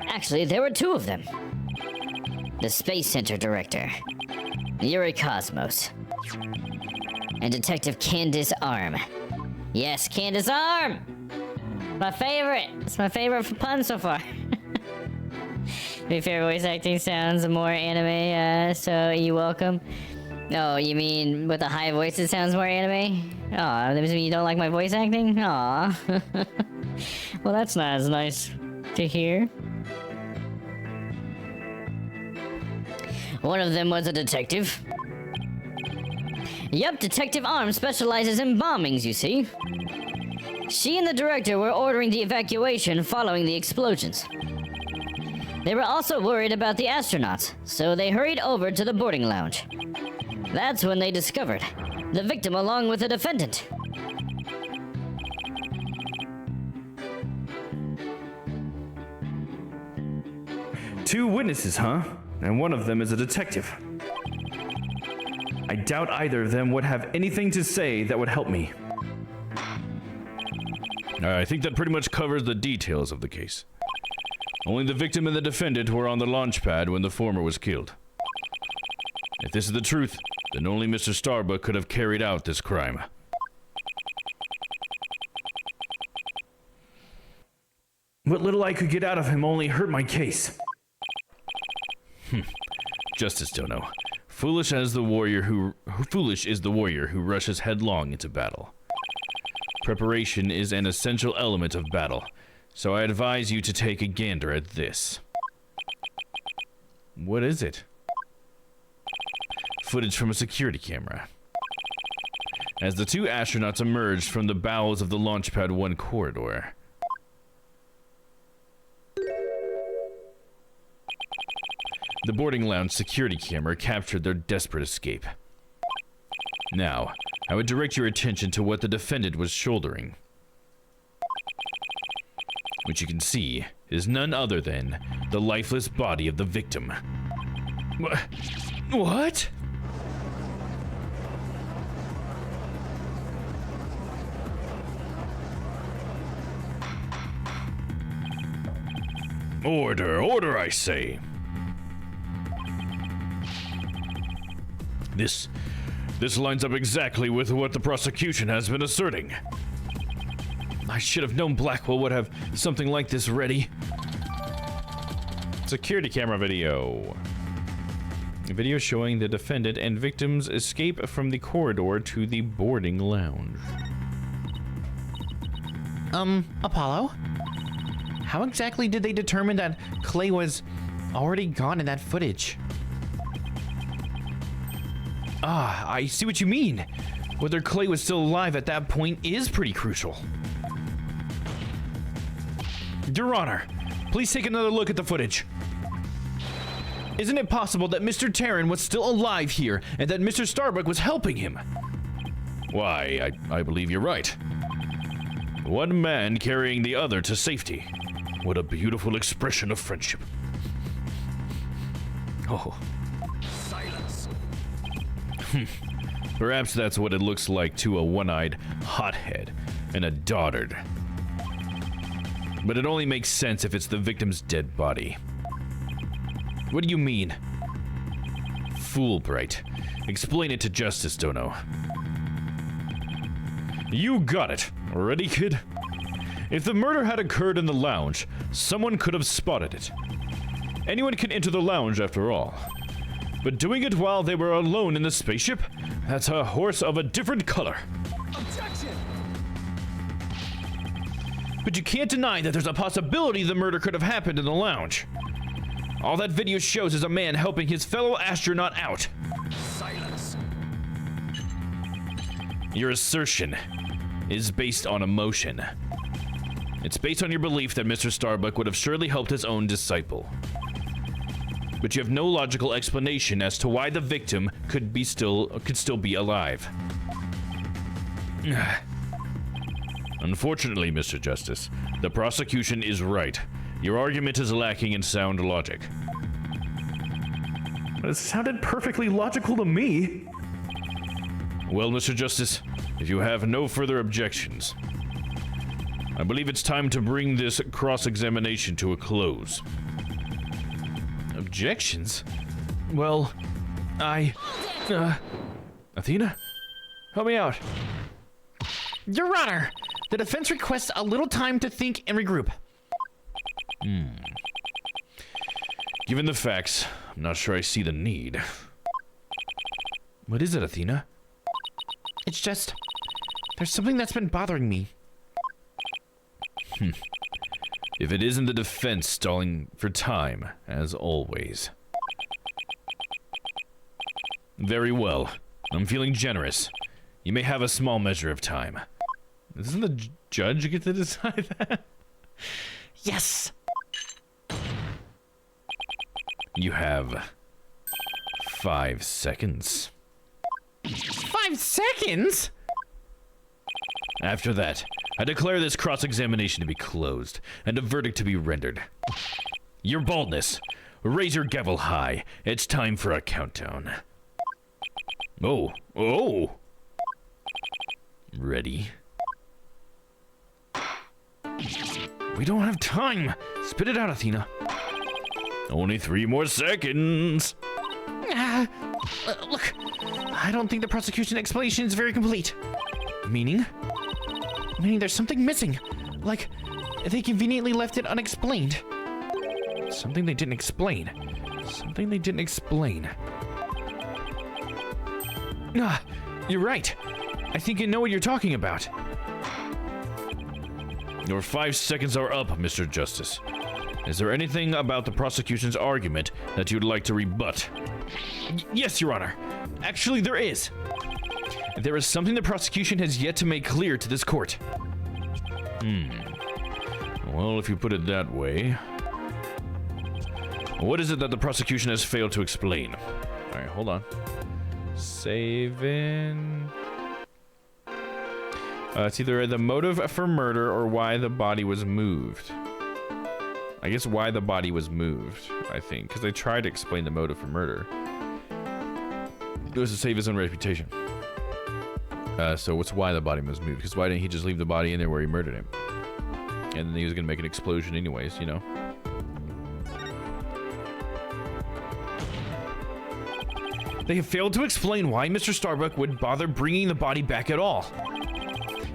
Actually, there were 2 of them. The Space Center director, Yuri Cosmos, and Detective Candace Arm. Yes, Candace Arm! My favorite! It's my favorite pun so far. My favorite voice acting sounds more anime, so you welcome. Oh, you mean with a high voice it sounds more anime? Aw, that means you don't like my voice acting? Aw. Well, that's not as nice. to hear. One of them was a detective. Yup, Detective Arm specializes in bombings, you see. She and the director were ordering the evacuation following the explosions. They were also worried about the astronauts, so they hurried over to the boarding lounge. That's when they discovered the victim along with the defendant. Two witnesses, huh? And one of them is a detective. I doubt either of them would have anything to say that would help me. I think that pretty much covers the details of the case. Only the victim and the defendant were on the launch pad when the former was killed. If this is the truth, then only Mr. Starbuck could have carried out this crime. What little I could get out of him only hurt my case. Justice Dono. Foolish is the warrior who rushes headlong into battle. Preparation is an essential element of battle, so I advise you to take a gander at this. What is it? Footage from a security camera. As the two astronauts emerged from the bowels of the Launchpad 1 corridor. The boarding lounge security camera captured their desperate escape. Now, I would direct your attention to what the defendant was shouldering. Which you can see is none other than the lifeless body of the victim. What? Order, order, I say. This lines up exactly with what the prosecution has been asserting. I should have known Blackwell would have something like this ready. Security camera video. A video showing the defendant and victim's escape from the corridor to the boarding lounge. Apollo? How exactly did they determine that Clay was already gone in that footage? Ah, I see what you mean. Whether Clay was still alive at that point is pretty crucial. Your Honor, please take another look at the footage. Isn't it possible that Mr. Terran was still alive here and that Mr. Starbuck was helping him? Why, I believe you're right. One man carrying the other to safety. What a beautiful expression of friendship. Oh. Silence. Perhaps that's what it looks like to a one-eyed hothead and a dotard. But it only makes sense if it's the victim's dead body. What do you mean? Fulbright. Explain it to Justice Dono. You got it. Ready, kid? If the murder had occurred in the lounge, someone could have spotted it. Anyone can enter the lounge after all. But doing it while they were alone in the spaceship? That's a horse of a different color. Objection! But you can't deny that there's a possibility the murder could have happened in the lounge. All that video shows is a man helping his fellow astronaut out. Silence. Your assertion is based on emotion. It's based on your belief that Mr. Starbuck would have surely helped his own disciple. But you have no logical explanation as to why the victim could still be alive. Unfortunately, Mr. Justice, the prosecution is right. Your argument is lacking in sound logic. But it sounded perfectly logical to me. Well, Mr. Justice, if you have no further objections, I believe it's time to bring this cross-examination to a close. Objections? Well, Athena? Help me out. Your Honor, the defense requests a little time to think and regroup. Given the facts, I'm not sure I see the need. What is it, Athena? It's just, there's something that's been bothering me. If it isn't the defense stalling for time, as always. Very well. I'm feeling generous. You may have a small measure of time. Doesn't the judge get to decide that? Yes! You have 5 seconds. 5 seconds? After that, I declare this cross-examination to be closed, and a verdict to be rendered. Your baldness, raise your gavel high. It's time for a countdown. Oh. Ready? We don't have time. Spit it out, Athena. Only 3 more seconds. Look, I don't think the prosecution explanation is very complete. Meaning? Meaning there's something missing. Like, they conveniently left it unexplained. Something they didn't explain. Something they didn't explain. You're right. I think you know what you're talking about. Your 5 seconds are up, Mr. Justice. Is there anything about the prosecution's argument that you'd like to rebut? Yes, Your Honor. Actually, there is. There is something the prosecution has yet to make clear to this court. Well, if you put it that way. What is it that the prosecution has failed to explain? Alright, hold on. Saving. It's either the motive for murder or why the body was moved. I guess why the body was moved, I think. Because they tried to explain the motive for murder. It was to save his own reputation. So what's why the body was moved? Because why didn't he just leave the body in there where he murdered him? And then he was going to make an explosion anyways, you know? They have failed to explain why Mr. Starbuck would bother bringing the body back at all.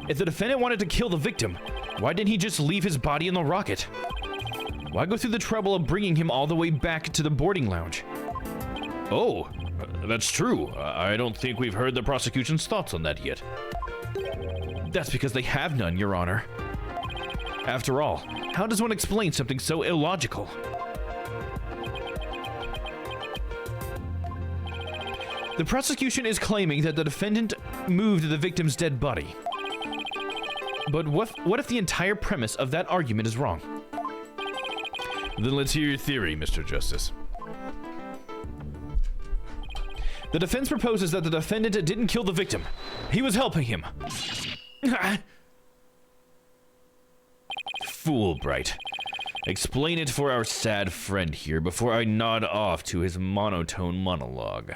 If the defendant wanted to kill the victim, why didn't he just leave his body in the rocket? Why go through the trouble of bringing him all the way back to the boarding lounge? Oh, that's true. I don't think we've heard the prosecution's thoughts on that yet. That's because they have none, Your Honor. After all, how does one explain something so illogical? The prosecution is claiming that the defendant moved the victim's dead body. But what if the entire premise of that argument is wrong? Then let's hear your theory, Mr. Justice. The defense proposes that the defendant didn't kill the victim. He was helping him. Foolbright. Explain it for our sad friend here before I nod off to his monotone monologue.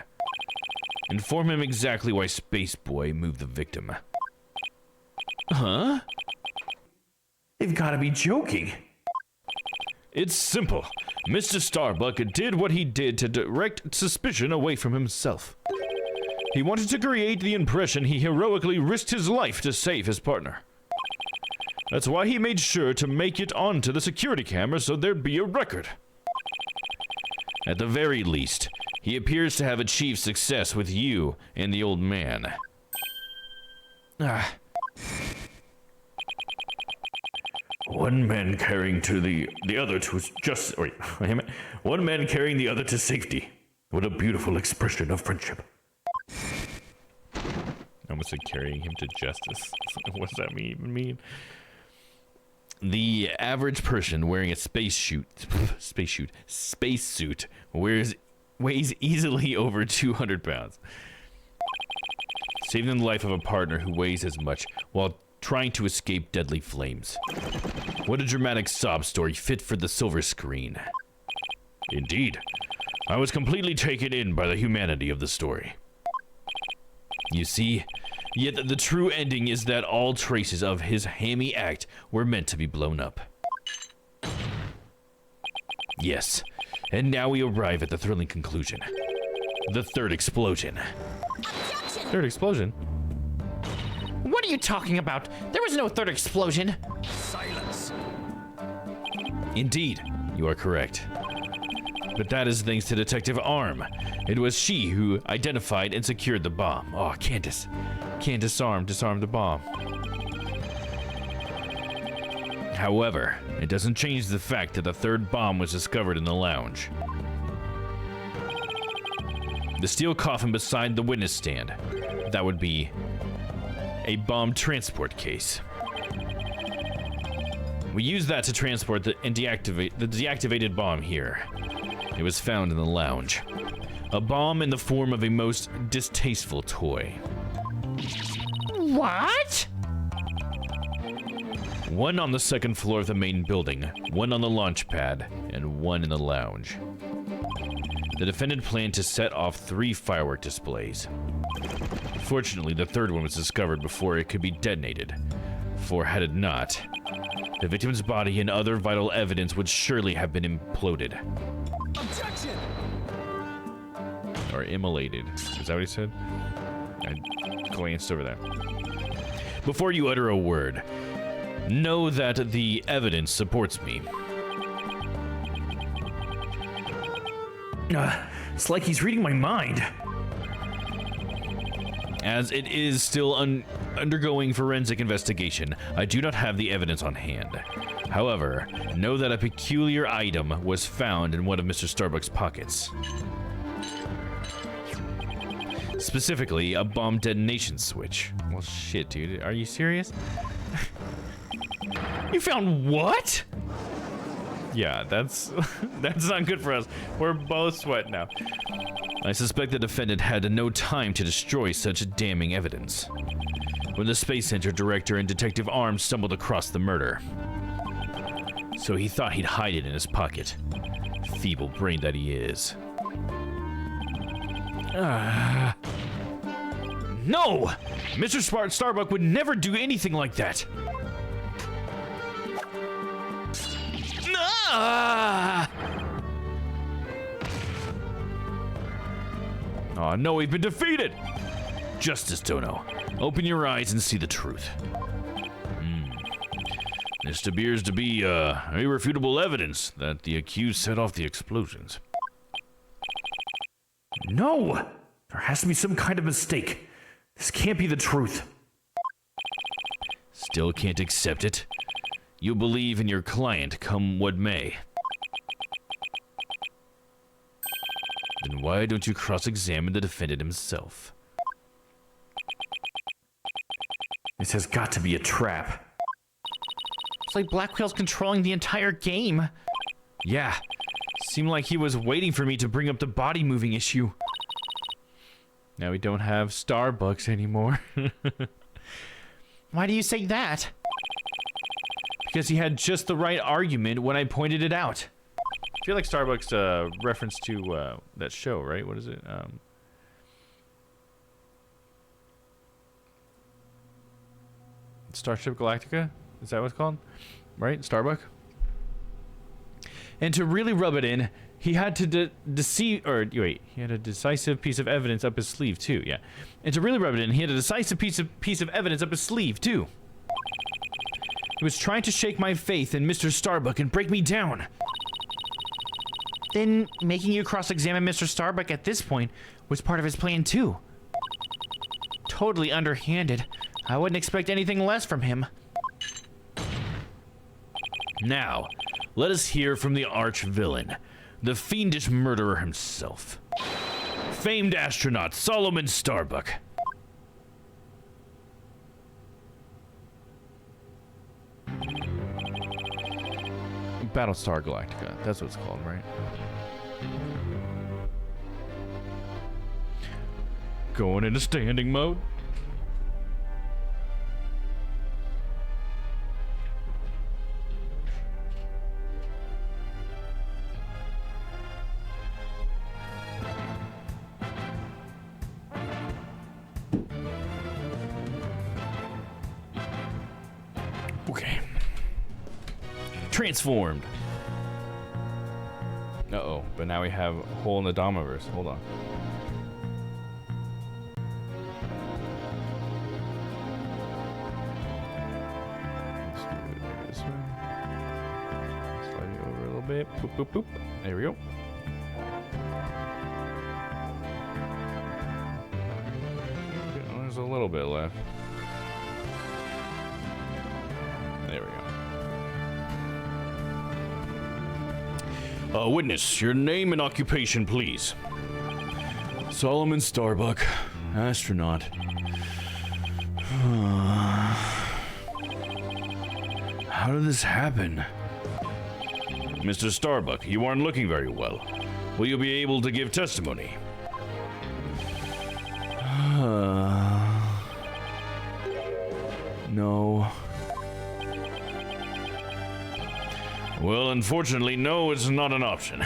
Inform him exactly why Space Boy moved the victim. Huh? They've got to be joking. It's simple. Mr. Starbuck did what he did to direct suspicion away from himself. He wanted to create the impression he heroically risked his life to save his partner. That's why he made sure to make it onto the security camera so there'd be a record. At the very least, he appears to have achieved success with you and the old man. One man carrying to the other to just wait a minute. One man carrying the other to safety. What a beautiful expression of friendship. I almost said carrying him to justice. What does that even mean? The average person wearing a spacesuit weighs easily over 200 pounds. Saving the life of a partner who weighs as much while trying to escape deadly flames. What a dramatic sob story fit for the silver screen. Indeed, I was completely taken in by the humanity of the story. You see, yet the true ending is that all traces of his hammy act were meant to be blown up. Yes, and now we arrive at the thrilling conclusion. The third explosion. Objection! Third explosion? What are you talking about? There was no third explosion. Silence. Indeed, you are correct. But that is thanks to Detective Arm. It was she who identified and secured the bomb. Oh, Candace. Can't disarm the bomb. However, it doesn't change the fact that a third bomb was discovered in the lounge. The steel coffin beside the witness stand. That would be a bomb transport case. We used that to transport and deactivate the deactivated bomb here. It was found in the lounge. A bomb in the form of a most distasteful toy. What? One on the second floor of the main building, one on the launch pad, and one in the lounge. The defendant planned to set off 3 firework displays. Fortunately, the third one was discovered before it could be detonated. For had it not, the victim's body and other vital evidence would surely have been imploded. Objection! Or immolated. Is that what he said? I glanced over that. Before you utter a word, know that the evidence supports me. It's like he's reading my mind. As it is still undergoing forensic investigation, I do not have the evidence on hand. However, know that a peculiar item was found in one of Mr. Starbuck's pockets. Specifically, a bomb detonation switch. Well, shit, dude. Are you serious? You found what? Yeah, that's not good for us. We're both sweating now. I suspect the defendant had no time to destroy such damning evidence when the Space Center director and Detective Arms stumbled across the murder. So he thought he'd hide it in his pocket. Feeble brain that he is. No! Mr. Starbuck would never do anything like that. Oh no, we've been defeated! Justice, Dono. Open your eyes and see the truth. This appears to be irrefutable evidence that the accused set off the explosions. No! There has to be some kind of mistake. This can't be the truth. Still can't accept it? You believe in your client, come what may. Then why don't you cross-examine the defendant himself? This has got to be a trap. It's like Blackwell's controlling the entire game. Yeah. Seemed like he was waiting for me to bring up the body moving issue. Now we don't have Starbucks anymore. Why do you say that? Because he had just the right argument when I pointed it out. I feel like Starbucks reference to that show, right? What is it? Starship Galactica? Is that what it's called? Right? Starbuck? And to really rub it in, he had to he had a decisive piece of evidence up his sleeve too, yeah. And to really rub it in, he had a decisive piece of evidence up his sleeve too. He was trying to shake my faith in Mr. Starbuck and break me down. Then making you cross-examine Mr. Starbuck at this point was part of his plan too. Totally underhanded. I wouldn't expect anything less from him. Now, let us hear from the arch-villain, the fiendish murderer himself. Famed astronaut Solomon Starbuck. Battlestar Galactica, that's what it's called, right? Going into standing mode. Okay. Transformed. Uh-oh, but now we have a hole in the Dommiverse. Hold on. Let's do it maybe this way. Slide it over a little bit. Boop, boop, boop. There we go. Okay, well, there's a little bit left. There we go. Witness, your name and occupation, please. Solomon Starbuck, astronaut. How did this happen? Mr. Starbuck, you aren't looking very well. Will you be able to give testimony? No. Well, unfortunately, no is not an option.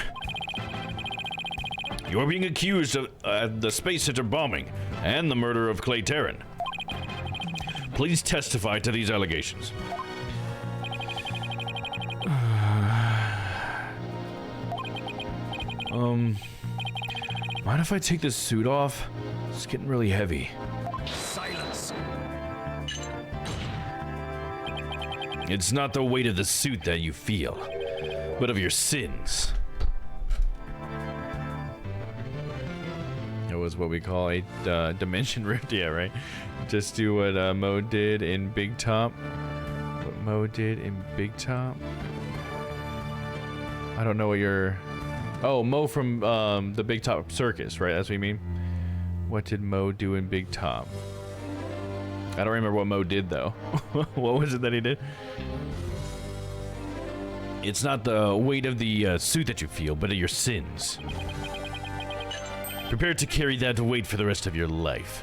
You are being accused of the Space Center bombing and the murder of Clay Terran. Please testify to these allegations. Mind if I take this suit off? It's getting really heavy. Silence. It's not the weight of the suit that you feel, but of your sins. It was what we call a dimension rift, yeah, right? Just do what Mo did in Big Top. What Mo did in Big Top? I don't know what you're... Oh, Mo from the Big Top Circus, right? That's what you mean? What did Mo do in Big Top? I don't remember what Mo did, though. What was it that he did? It's not the weight of the suit that you feel, but of your sins. Prepare to carry that weight for the rest of your life.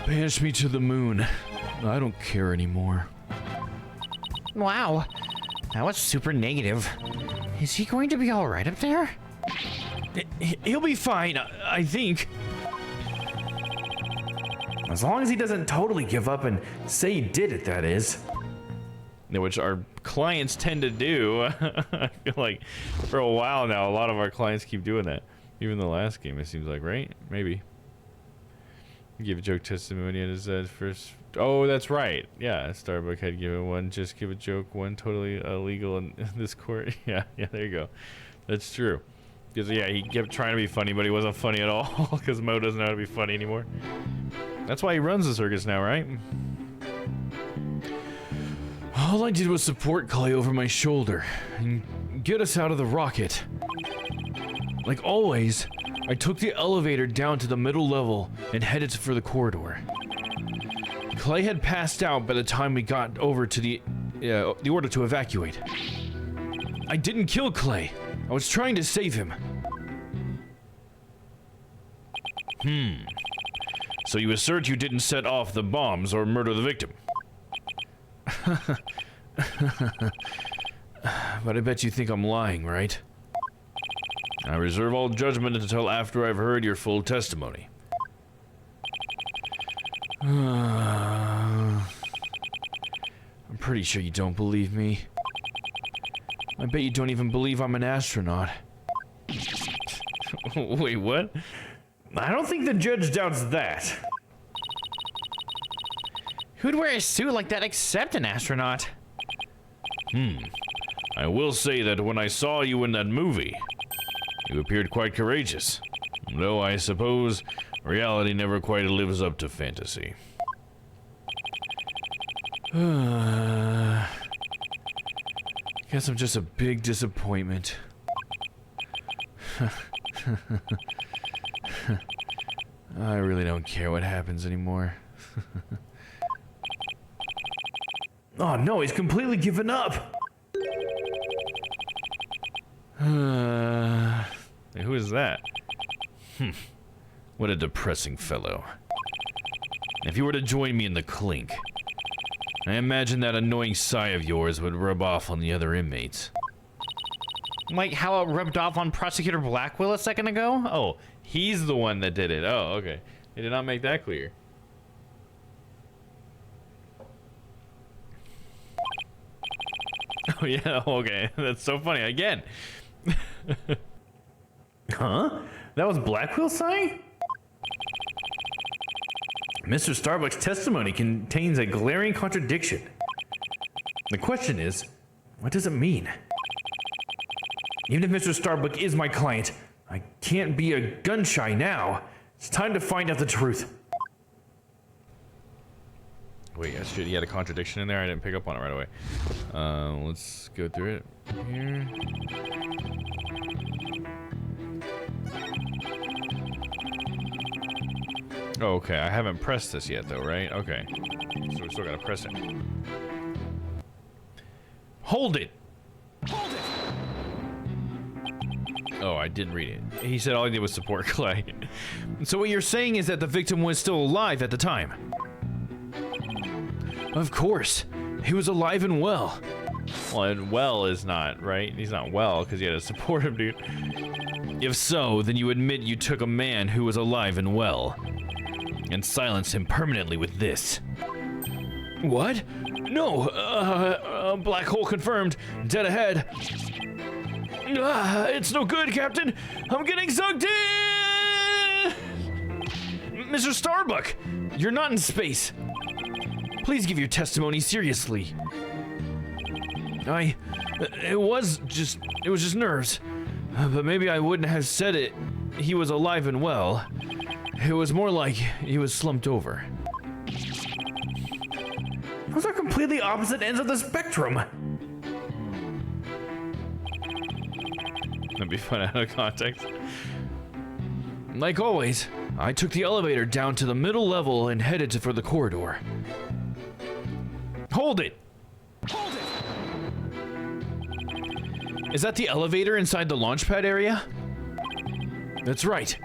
Banish me to the moon. I don't care anymore. Wow, that was super negative. Is he going to be all right up there? He'll be fine, I think. As long as he doesn't totally give up and say he did it, that is. Which our clients tend to do. I feel like for a while now, a lot of our clients keep doing that. Even the last game, it seems like, right? Maybe. Give a joke testimony at his first... Oh, that's right. Yeah, Starbuck had given one, just give a joke, one totally illegal in this court. Yeah, there you go. That's true. Because, yeah, he kept trying to be funny, but he wasn't funny at all. Because Mo doesn't know how to be funny anymore. That's why he runs the circus now, right? All I did was support Clay over my shoulder and get us out of the rocket. Like always, I took the elevator down to the middle level and headed for the corridor. Clay had passed out by the time we got over to the order to evacuate. I didn't kill Clay. I was trying to save him. So you assert you didn't set off the bombs or murder the victim? But I bet you think I'm lying, right? I reserve all judgment until after I've heard your full testimony. I'm pretty sure you don't believe me. I bet you don't even believe I'm an astronaut. Wait, what? I don't think the judge doubts that. Who'd wear a suit like that except an astronaut? I will say that when I saw you in that movie, you appeared quite courageous. Though I suppose reality never quite lives up to fantasy. Guess I'm just a big disappointment. I really don't care what happens anymore. Oh no, he's completely given up. Hey, who is that? What a depressing fellow. If you were to join me in the clink, I imagine that annoying sigh of yours would rub off on the other inmates. Like how it rubbed off on Prosecutor Blackwell a second ago? Oh, he's the one that did it. Oh, okay. They did not make that clear. Oh yeah, okay. That's so funny. Again. Huh? That was Blackwell sighing? Mr. Starbuck's testimony contains a glaring contradiction. The question is, what does it mean? Even if Mr. Starbuck is my client, I can't be a gun-shy now. It's time to find out the truth. Wait, he had a contradiction in there. I didn't pick up on it right away. Let's go through it here. Oh, okay, I haven't pressed this yet, though, right? Okay, so we still gotta press it. Hold it! Hold it! Oh, I didn't read it. He said all he did was support Clay. So what you're saying is that the victim was still alive at the time? Of course. He was alive and well. Well, and well is not, right? He's not well because he had to support him, dude. If so, then you admit you took a man who was alive and well and silenced him permanently with this. What? No, black hole confirmed. Dead ahead. It's no good, Captain. I'm getting sucked in! Mr. Starbuck, you're not in space. Please give your testimony seriously. It was just nerves. But maybe I wouldn't have said it. He was alive and well. It was more like he was slumped over. Those are completely opposite ends of the spectrum. That'd be fun out of context. Like always, I took the elevator down to the middle level and headed for the corridor. Hold it! Hold it! Is that the elevator inside the launch pad area? That's right.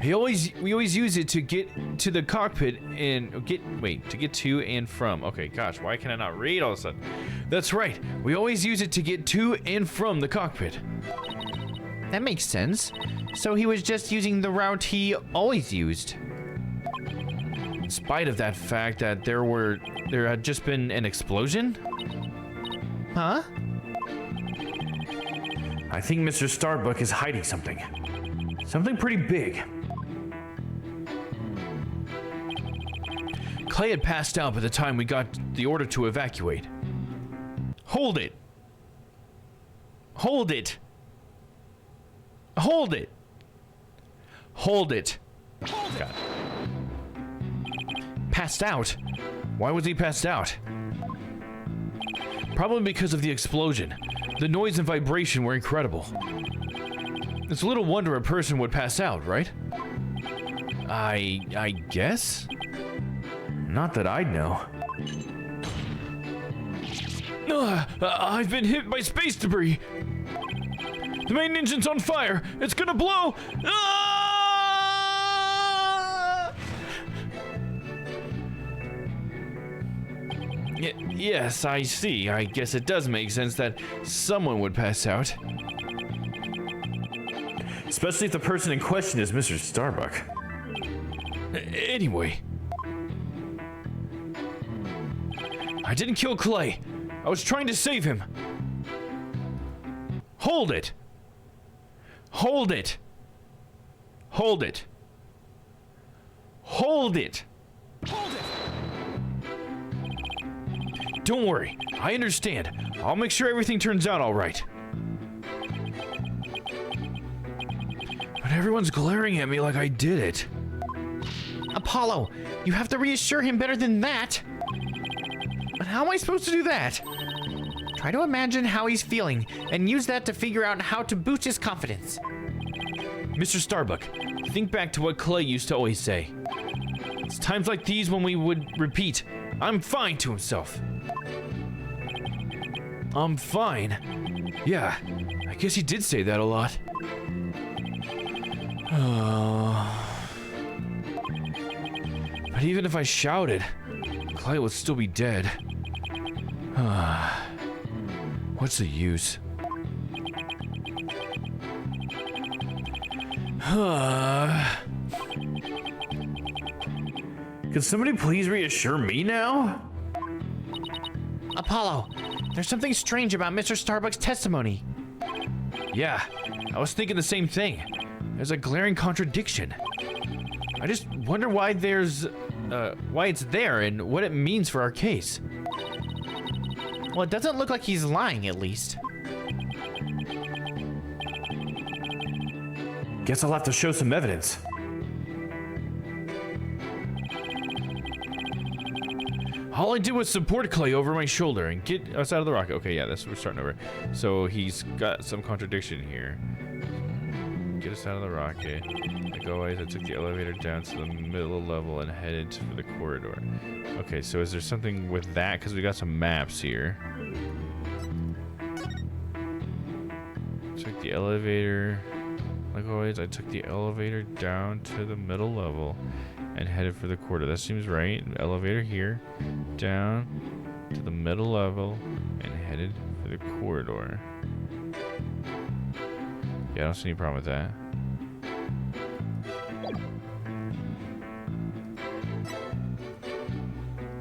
We always use it to get to the cockpit and to get to and from. Okay, gosh, why can I not read all of a sudden? That's right. We always use it to get to and from the cockpit. That makes sense. So he was just using the route he always used. In spite of that fact that there had just been an explosion? Huh? I think Mr. Starbuck is hiding something. Something pretty big. Clay had passed out by the time we got the order to evacuate. Hold it! Hold it! Hold it! Hold it! Hold it! Passed out? Why was he passed out? Probably because of the explosion. The noise and vibration were incredible. It's little wonder a person would pass out, right? I guess? Not that I'd know. I've been hit by space debris. The main engine's on fire. It's gonna blow. Yes, I see. I guess it does make sense that someone would pass out. Especially if the person in question is Mr. Starbuck. Anyway. I didn't kill Clay. I was trying to save him. Hold it. Hold it. Hold it. Hold it. Hold it. Don't worry. I understand. I'll make sure everything turns out all right. But everyone's glaring at me like I did it. Apollo, you have to reassure him better than that. But how am I supposed to do that? Try to imagine how he's feeling and use that to figure out how to boost his confidence. Mr. Starbuck, think back to what Clay used to always say. It's times like these when we would repeat, "I'm fine" to himself. I'm fine. Yeah, I guess he did say that a lot. But even if I shouted, Clay would still be dead. What's the use? Could somebody please reassure me now? Apollo, there's something strange about Mr. Starbuck's testimony. Yeah, I was thinking the same thing. There's a glaring contradiction. I just wonder why why it's there and what it means for our case. Well, it doesn't look like he's lying, at least. Guess I'll have to show some evidence. All I did was support Clay over my shoulder and get us out of the rocket. Okay, yeah, we're starting over. So he's got some contradiction here. Get us out of the rocket. Like always, I took the elevator down to the middle level and headed for the corridor. Okay, so is there something with that? Because we got some maps here. Took the elevator. Like always, I took the elevator down to the middle level and headed for the corridor. That seems right. Elevator here, down to the middle level and headed for the corridor. Yeah, I don't see any problem with that.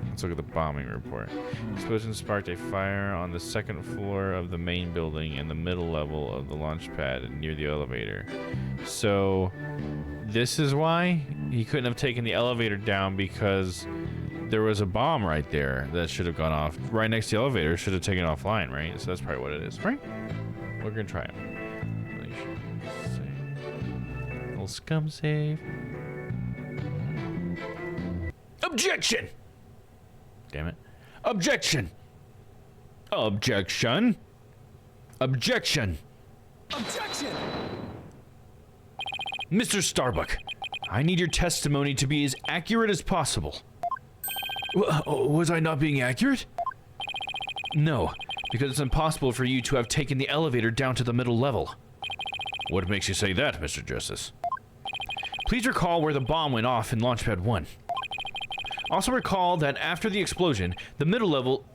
Let's look at the bombing report. Explosion sparked a fire on the second floor of the main building and the middle level of the launch pad near the elevator. So this is why he couldn't have taken the elevator down, because there was a bomb right there that should have gone off. Right next to the elevator, should have taken it offline, right? So that's probably what it is, right? We're gonna try it. Little scum save. Objection! Damn it. Objection! Objection! Objection! Objection! Mr. Starbuck, I need your testimony to be as accurate as possible. Was I not being accurate? No, because it's impossible for you to have taken the elevator down to the middle level. What makes you say that, Mr. Justice? Please recall where the bomb went off in Launchpad 1. Also recall that after the explosion, the middle level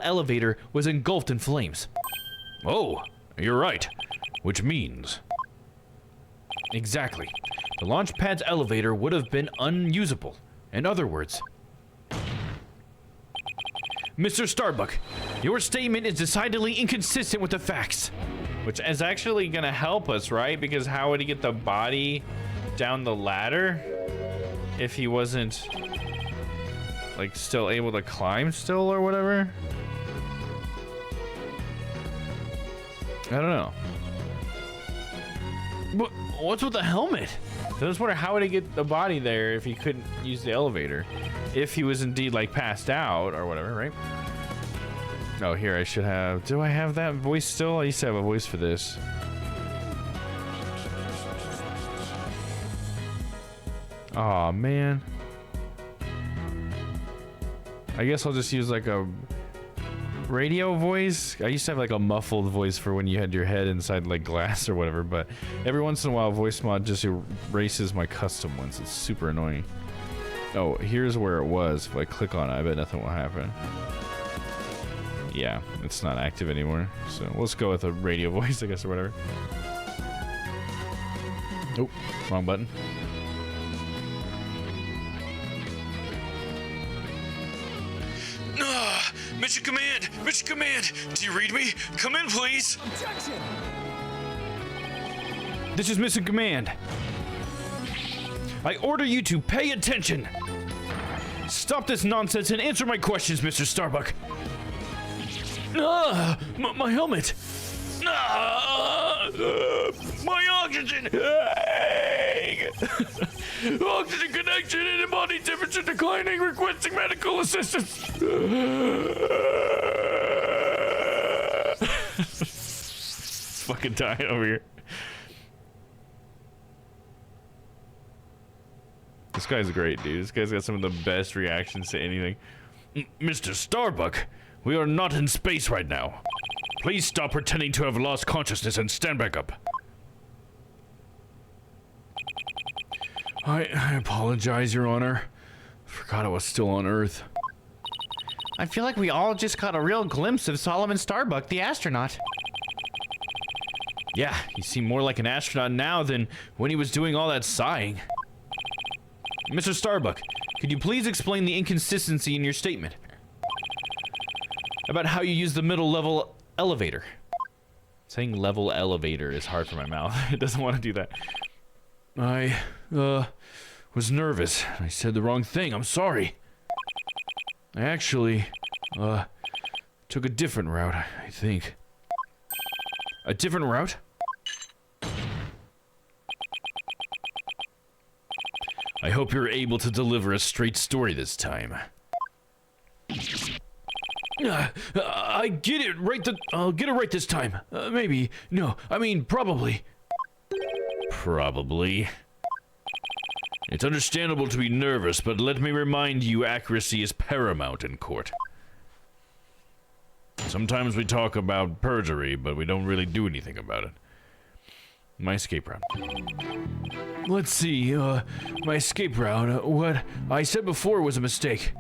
elevator was engulfed in flames. Oh, you're right. Which means... Exactly. The launch pad's elevator would have been unusable. In other words... Mr. Starbuck, your statement is decidedly inconsistent with the facts. Which is actually gonna help us, right? Because how would he get the body down the ladder if he wasn't... like, still able to climb still or whatever? I don't know. But what's with the helmet? I just wonder how would he get the body there if he couldn't use the elevator? If he was indeed, like, passed out or whatever, right? Oh, here I should have... Do I have that voice still? I used to have a voice for this. Aw, man. I guess I'll just use like a radio voice. I used to have like a muffled voice for when you had your head inside like glass or whatever, but every once in a while voice mod just erases my custom ones. It's super annoying. Oh, here's where it was. If I click on it, I bet nothing will happen. Yeah, it's not active anymore. So let's go with a radio voice, I guess, or whatever. Oh, wrong button. Mission Command! Mission Command! Do you read me? Come in, please! Objection! This is Mission Command. I order you to pay attention. Stop this nonsense and answer my questions, Mr. Starbuck. My helmet. My oxygen! Oxygen connection and body temperature declining, requesting medical assistance. Fucking dying over here. This guy's great, dude. This guy's got some of the best reactions to anything. Mr. Starbuck, we are not in space right now. Please stop pretending to have lost consciousness and stand back up. I apologize, Your Honor. Forgot I was still on Earth. I feel like we all just got a real glimpse of Solomon Starbuck, the astronaut. Yeah, he seemed more like an astronaut now than when he was doing all that sighing. Mr. Starbuck, could you please explain the inconsistency in your statement about how you use the middle level elevator? Saying level elevator is hard for my mouth. It doesn't want to do that. I was nervous. I said the wrong thing. I'm sorry. I actually took a different route, I think. A different route? I hope you're able to deliver a straight story this time. I get it right. I'll get it right this time. Maybe. No, I mean probably. Probably. It's understandable to be nervous, but let me remind you, accuracy is paramount in court. Sometimes we talk about perjury, but we don't really do anything about it. My escape route. Let's see, my escape route. What I said before was a mistake.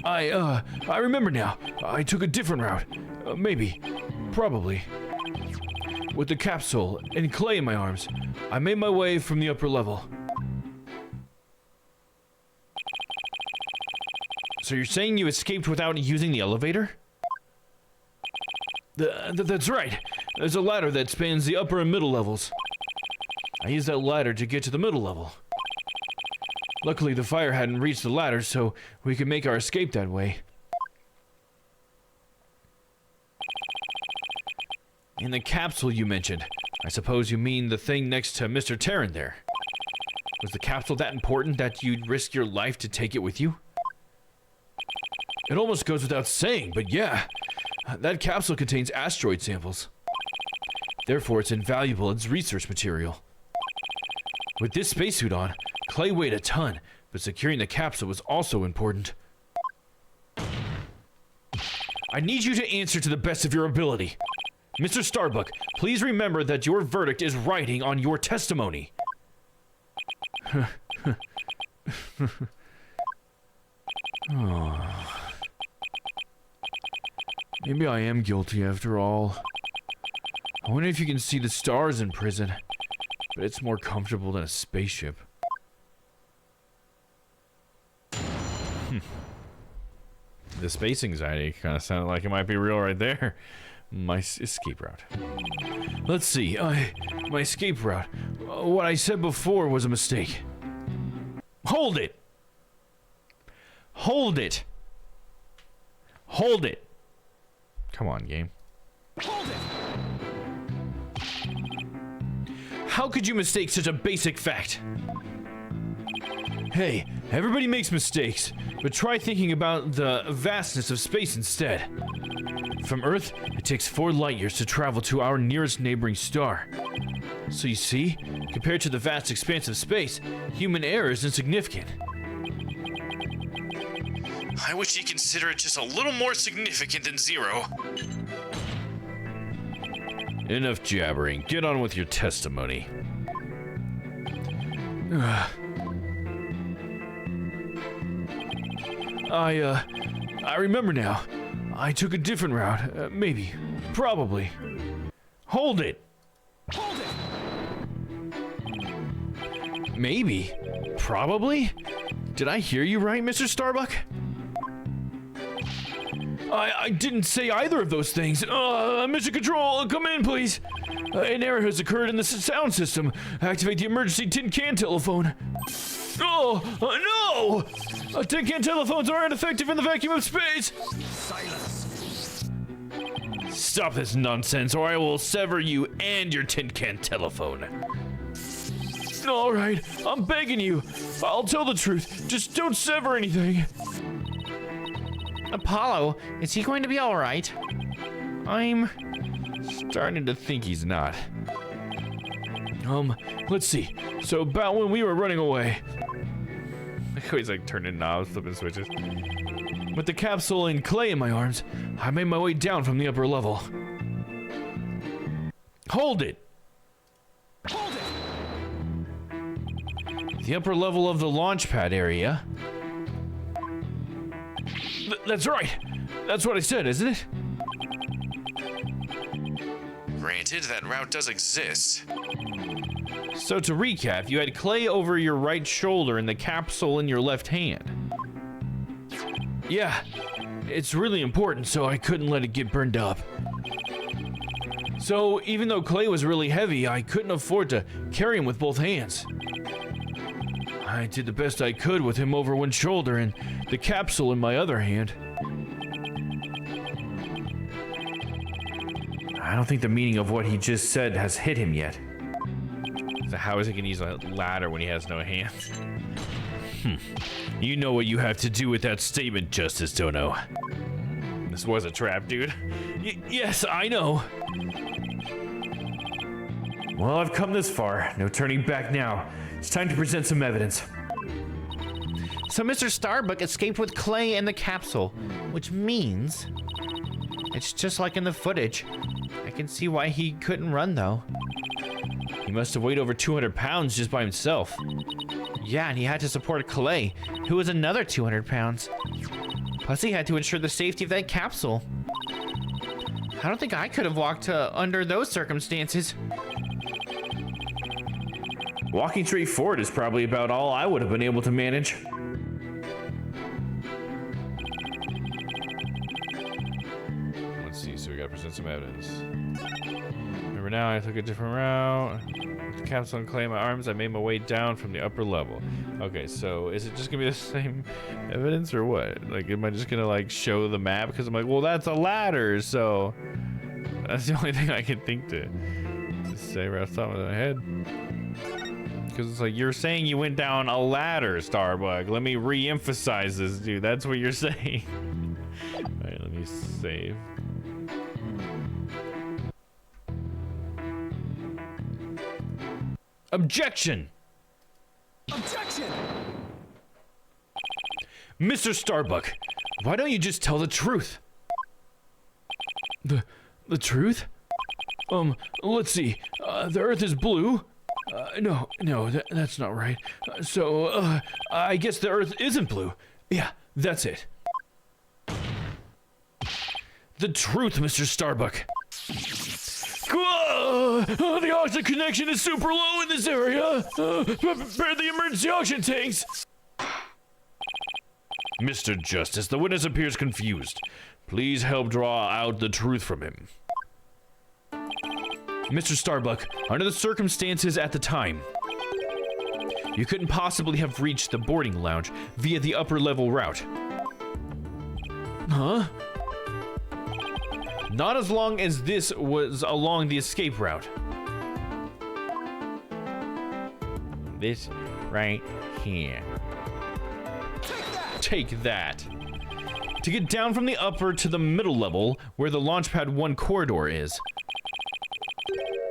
I remember now. I took a different route. Maybe. Probably. With the capsule and Clay in my arms, I made my way from the upper level. So you're saying you escaped without using the elevator? That's right. There's a ladder that spans the upper and middle levels. I used that ladder to get to the middle level. Luckily, the fire hadn't reached the ladder, so we could make our escape that way. In the capsule you mentioned, I suppose you mean the thing next to Mr. Terran there. Was the capsule that important that you'd risk your life to take it with you? It almost goes without saying, but yeah. That capsule contains asteroid samples. Therefore, it's invaluable as research material. With this spacesuit on, Clay weighed a ton, but securing the capsule was also important. I need you to answer to the best of your ability. Mr. Starbuck, please remember that your verdict is writing on your testimony. Oh. Maybe I am guilty after all. I wonder if you can see the stars in prison, but it's more comfortable than a spaceship. The space anxiety kind of sounded like it might be real right there. My escape route. Let's see, my escape route. What I said before was a mistake. Hold it! Hold it! Hold it! Come on, game. Hold it! How could you mistake such a basic fact? Hey, everybody makes mistakes, but try thinking about the vastness of space instead. From Earth, it takes 4 light years to travel to our nearest neighboring star. So you see, compared to the vast expanse of space, human error is insignificant. I wish you'd consider it just a little more significant than 0. Enough jabbering. Get on with your testimony. I remember now. I took a different route. Maybe. Probably. Hold it! Hold it! Maybe. Probably? Did I hear you right, Mr. Starbuck? I didn't say either of those things. Mission Control, come in, please. An error has occurred in the sound system. Activate the emergency tin can telephone. No! Tin can telephones aren't effective in the vacuum of space. Silence. Stop this nonsense, or I will sever you and your tin can telephone. All right, I'm begging you. I'll tell the truth. Just don't sever anything. Apollo, is he going to be all right? I'm starting to think he's not. Let's see. So about when we were running away. He's like turning knobs, flipping switches. With the capsule and Clay in my arms, I made my way down from the upper level. Hold it! Hold it! The upper level of the launch pad area. That's right. That's what I said, isn't it? Granted, that route does exist. So to recap, you had Clay over your right shoulder and the capsule in your left hand. Yeah, it's really important, so I couldn't let it get burned up. So even though Clay was really heavy, I couldn't afford to carry him with both hands. I did the best I could with him over one shoulder and the capsule in my other hand. I don't think the meaning of what he just said has hit him yet. So how is he gonna use a ladder when he has no hands? You know what you have to do with that statement, Justice Dono. this was a trap, dude. Yes, I know. Well, I've come this far. No turning back now. It's time to present some evidence. So Mr. Starbuck escaped with Clay and the capsule, which means it's just like in the footage. I can see why he couldn't run, though. He must have weighed over 200 pounds just by himself. Yeah, and he had to support Clay, who was another 200 pounds. Plus, he had to ensure the safety of that capsule. I don't think I could have walked under those circumstances. Walking straight forward is probably about all I would have been able to manage. Let's see, so we gotta present some evidence. Remember now, I took a different route. With the capsule and Clay in my arms, I made my way down from the upper level. Okay, so is it just gonna be the same evidence or what? Like, am I just gonna like show the map? Because I'm like, well, that's a ladder, so that's the only thing I can think to say right off the top of my head. Because it's like, you're saying you went down a ladder, Starbuck. Let me re-emphasize this, dude. That's what you're saying. Alright, let me save. Objection! Objection! Mr. Starbuck, why don't you just tell the truth? The truth? Let's see. The Earth is blue. No, that's not right. I guess the Earth isn't blue. Yeah, that's it. The truth, Mr. Starbuck. The oxygen connection is super low in this area. Prepare the emergency oxygen tanks. Mr. Justice, the witness appears confused. Please help draw out the truth from him. Mr. Starbuck, under the circumstances at the time, you couldn't possibly have reached the boarding lounge via the upper level route. Huh? Not as long as this was along the escape route. This right here. Take that. To get down from the upper to the middle level, where the Launchpad 1 corridor is,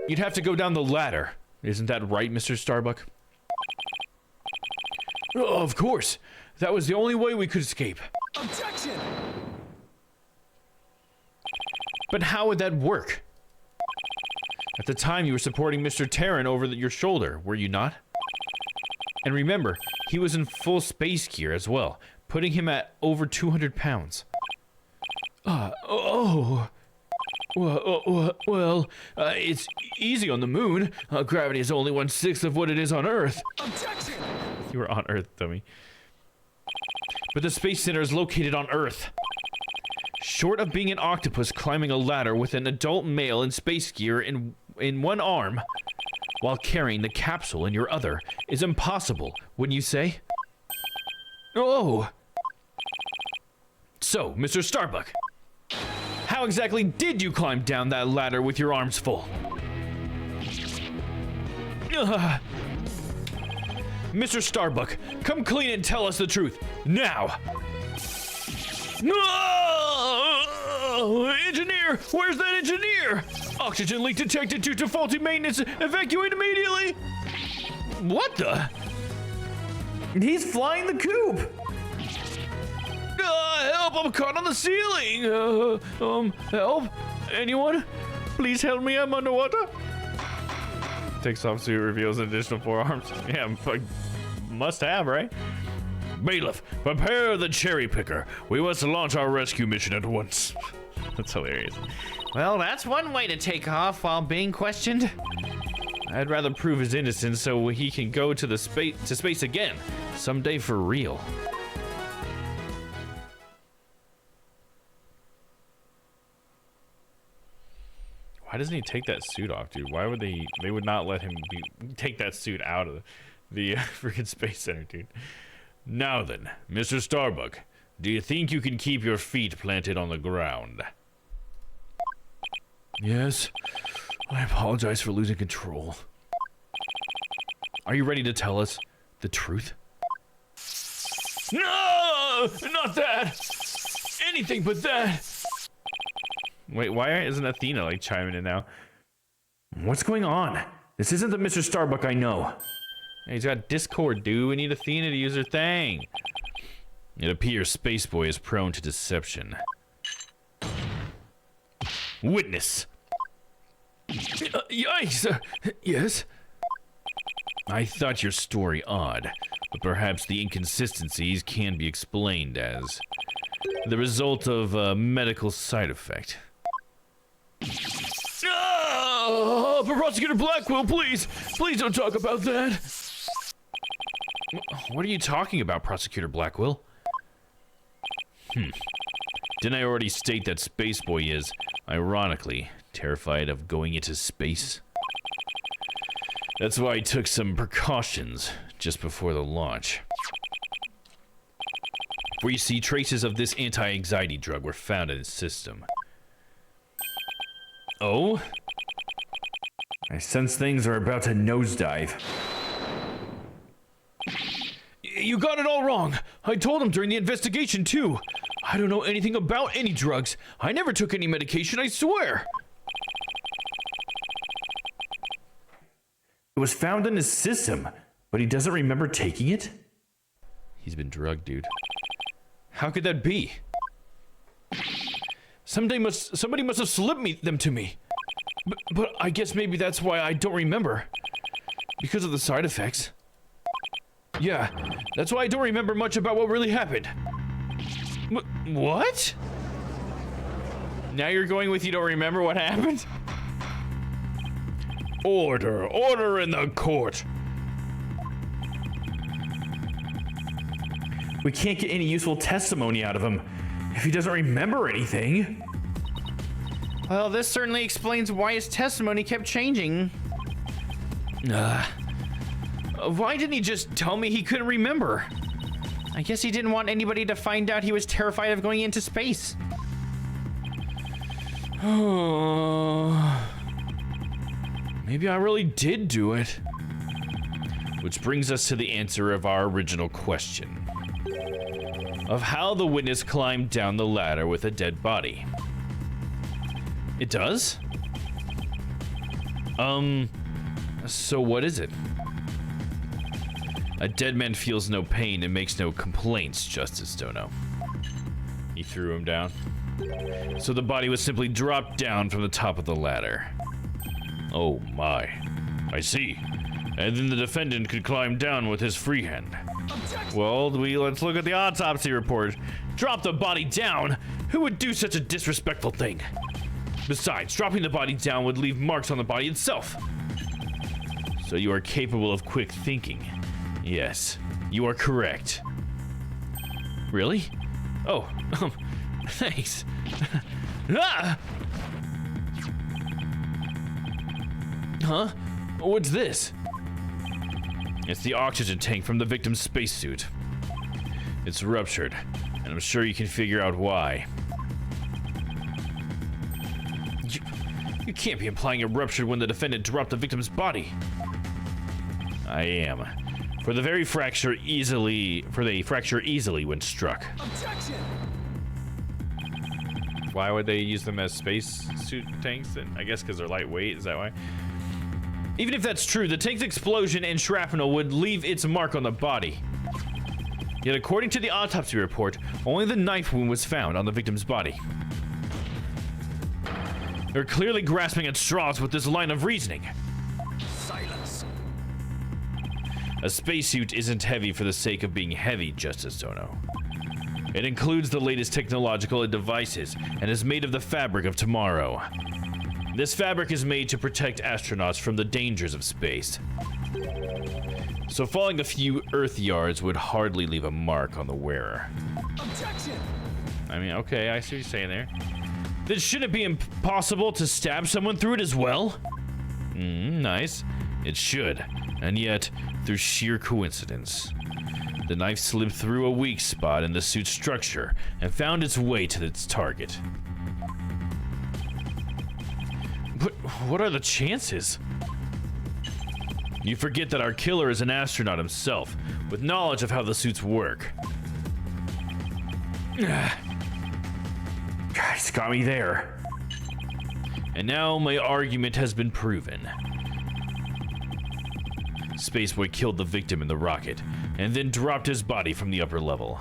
you'd have to go down the ladder. Isn't that right, Mr. Starbuck? Of course. That was the only way we could escape. Objection! But how would that work? At the time, you were supporting Mr. Terran over your shoulder, were you not? And remember, he was in full space gear as well, putting him at over 200 pounds. Well, it's easy on the moon. Gravity is only 1/6 of what it is on Earth. Objection! You were on Earth, dummy. But the Space Center is located on Earth. Short of being an octopus climbing a ladder with an adult male in space gear in one arm, while carrying the capsule in your other, is impossible, wouldn't you say? Oh! So, Mr. Starbuck, how exactly did you climb down that ladder with your arms full? Mr. Starbuck, come clean and tell us the truth, now! Engineer! Where's that engineer? Oxygen leak detected due to faulty maintenance. Evacuate immediately! What the? He's flying the coop! Help! I'm caught on the ceiling! Help? Anyone? Please help me, I'm underwater. Takes off suit, reveals an additional 4 arms. Yeah, must have, right? Bailiff, prepare the cherry picker. We must launch our rescue mission at once. That's hilarious. Well, that's one way to take off while being questioned. I'd rather prove his innocence so he can go to space again, someday for real. Why doesn't he take that suit off, dude? Why would they would not let him take that suit out of the freaking Space Center, dude. Now then, Mr. Starbuck, do you think you can keep your feet planted on the ground? Yes. I apologize for losing control. Are you ready to tell us the truth? No! Not that! Anything but that! Wait, why isn't Athena like chiming in now? What's going on? This isn't the Mr. Starbuck I know. Hey, he's got Discord, dude. We need Athena to use her thing. It appears Spaceboy is prone to deception. Witness. Yikes! Yes? I thought your story odd, but perhaps the inconsistencies can be explained as the result of a medical side effect. Oh, Prosecutor Blackwell, please! Please don't talk about that! What are you talking about, Prosecutor Blackwell? Didn't I already state that Spaceboy is, ironically, terrified of going into space? That's why I took some precautions just before the launch. Where you see traces of this anti-anxiety drug were found in his system. Oh? I sense things are about to nosedive. You got it all wrong. I told him during the investigation, too. I don't know anything about any drugs. I never took any medication, I swear. It was found in his system, but he doesn't remember taking it? He's been drugged, dude. How could that be? Somebody must have slipped them to me. But I guess maybe that's why I don't remember. Because of the side effects. Yeah, that's why I don't remember much about what really happened. What? Now you're going with you don't remember what happened? Order! Order in the court! We can't get any useful testimony out of him if he doesn't remember anything. Well, this certainly explains why his testimony kept changing. Why didn't he just tell me he couldn't remember? I guess he didn't want anybody to find out he was terrified of going into space. Maybe I really did do it. Which brings us to the answer of our original question. Of how the witness climbed down the ladder with a dead body. It does? So what is it? A dead man feels no pain and makes no complaints, Justice Dono. He threw him down. So the body was simply dropped down from the top of the ladder. Oh my. I see. And then the defendant could climb down with his free hand. Well, let's look at the autopsy report. Drop the body down? Who would do such a disrespectful thing? Besides, dropping the body down would leave marks on the body itself. So you are capable of quick thinking. Yes, you are correct. Really? Oh, thanks. Ah! Huh? What's this? It's the oxygen tank from the victim's spacesuit. It's ruptured, and I'm sure you can figure out why. You can't be implying it ruptured when the defendant dropped the victim's body. I am. For the fracture easily when struck. Objection! Why would they use them as space suit tanks then? I guess because they're lightweight, is that why? Even if that's true, the tank's explosion and shrapnel would leave its mark on the body. Yet according to the autopsy report, only the knife wound was found on the victim's body. They're clearly grasping at straws with this line of reasoning. Silence. A spacesuit isn't heavy for the sake of being heavy, Justice Dono. It includes the latest technological devices and is made of the fabric of tomorrow. This fabric is made to protect astronauts from the dangers of space. So falling a few Earth yards would hardly leave a mark on the wearer. Objection! I mean, okay, I see what you're saying there. Then shouldn't it be impossible to stab someone through it as well? Nice. It should. And yet, through sheer coincidence, the knife slipped through a weak spot in the suit's structure and found its way to its target. But what are the chances? You forget that our killer is an astronaut himself, with knowledge of how the suits work. Guys, got me there. And now my argument has been proven. Spaceboy killed the victim in the rocket, and then dropped his body from the upper level.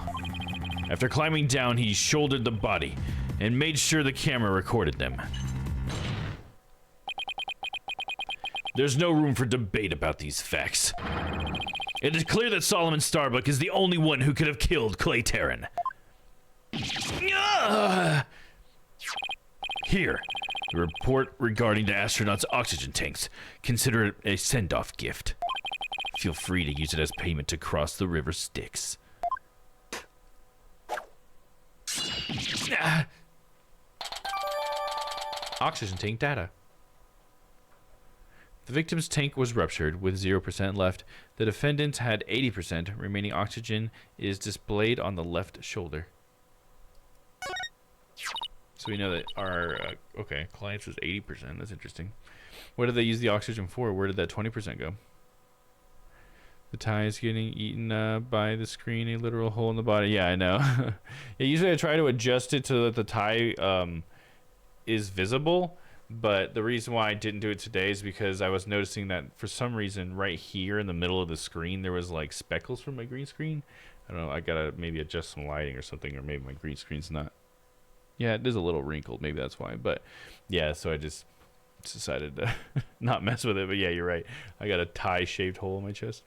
After climbing down, he shouldered the body, and made sure the camera recorded them. There's no room for debate about these facts. It is clear that Solomon Starbuck is the only one who could have killed Clay Terran. Here, the report regarding the astronauts' oxygen tanks. Consider it a send-off gift. Feel free to use it as payment to cross the river Styx. Oxygen tank data. The victim's tank was ruptured with 0% left. The defendant had 80%. Remaining oxygen is displayed on the left shoulder. So we know that our clients was 80%. That's interesting. What did they use the oxygen for? Where did that 20% go? The tie is getting eaten by the screen, a literal hole in the body. Yeah, I know. Yeah, usually I try to adjust it so that the tie is visible, but the reason why I didn't do it today is because I was noticing that for some reason right here in the middle of the screen there was like speckles from my green screen. I don't know, I gotta maybe adjust some lighting or something, or maybe my green screen's not. Yeah, it is a little wrinkled, maybe that's why. But yeah, so I just decided to not mess with it. But yeah, you're right. I got a tie-shaped hole in my chest.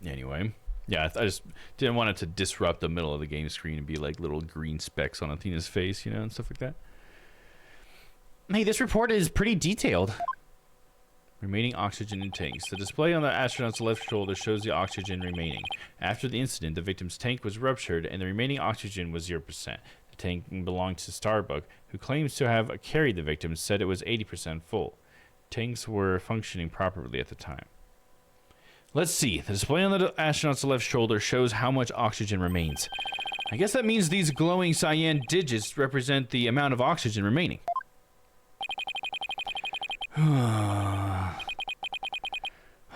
Anyway, yeah, I just didn't want it to disrupt the middle of the game screen and be like little green specks on Athena's face, you know, and stuff like that. Hey, this report is pretty detailed. Remaining oxygen in tanks. The display on the astronaut's left shoulder shows the oxygen remaining. After the incident, the victim's tank was ruptured and the remaining oxygen was 0%. The tank belonged to Starbuck, who claims to have carried the victim, said it was 80% full. Tanks were functioning properly at the time. Let's see. The display on the astronaut's left shoulder shows how much oxygen remains. I guess that means these glowing cyan digits represent the amount of oxygen remaining.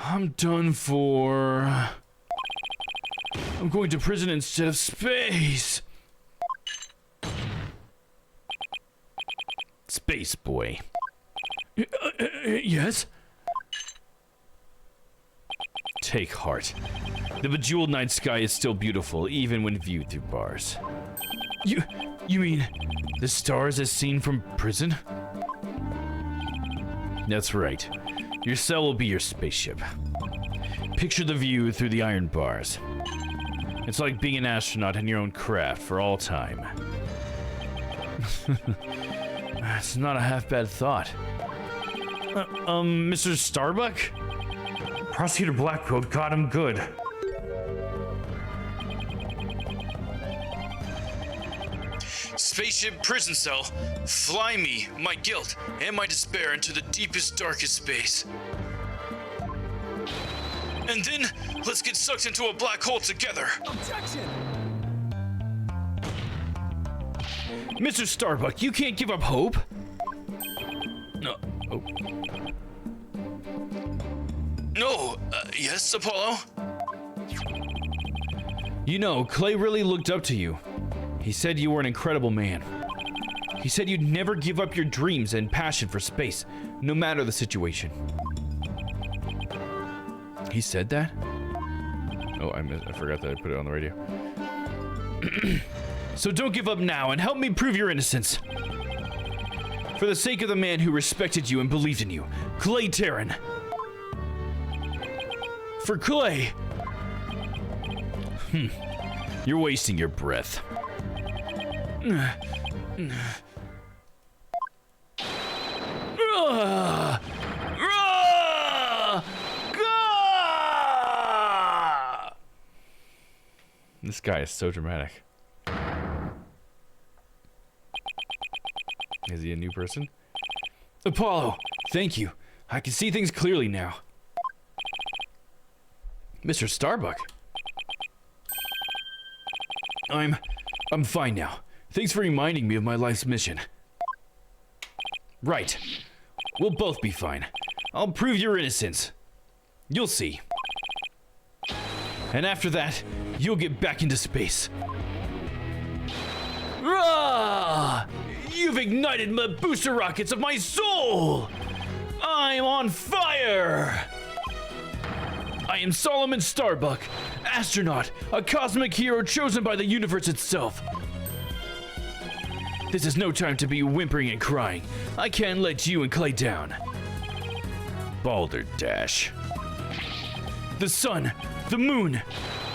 I'm done for. I'm going to prison instead of space. Space boy. Yes? Take heart. The bejeweled night sky is still beautiful, even when viewed through bars. You mean the stars as seen from prison? That's right. Your cell will be your spaceship. Picture the view through the iron bars. It's like being an astronaut in your own craft for all time. It's not a half bad thought. Mr. Starbuck? Prosecutor Blackquill got him good. Spaceship prison cell, fly me, my guilt, and my despair into the deepest, darkest space. And then, let's get sucked into a black hole together. Objection! Mr. Starbuck, you can't give up hope. No. Oh. No. Yes, Apollo? You know, Clay really looked up to you. He said you were an incredible man. He said you'd never give up your dreams and passion for space, no matter the situation. He said that? Oh, I forgot that I put it on the radio. So don't give up now and help me prove your innocence. For the sake of the man who respected you and believed in you, Clay Terran. For Clay. You're wasting your breath. This guy is so dramatic. Is he a new person? Apollo, thank you. I can see things clearly now. Mr. Starbuck. I'm fine now. Thanks for reminding me of my life's mission. Right. We'll both be fine. I'll prove your innocence. You'll see. And after that, you'll get back into space. Rah! Yeah! You've ignited the booster rockets of my soul! I'm on fire! I am Solomon Starbuck, astronaut, a cosmic hero chosen by the universe itself. This is no time to be whimpering and crying. I can't let you and Clay down. Balderdash. The sun, the moon,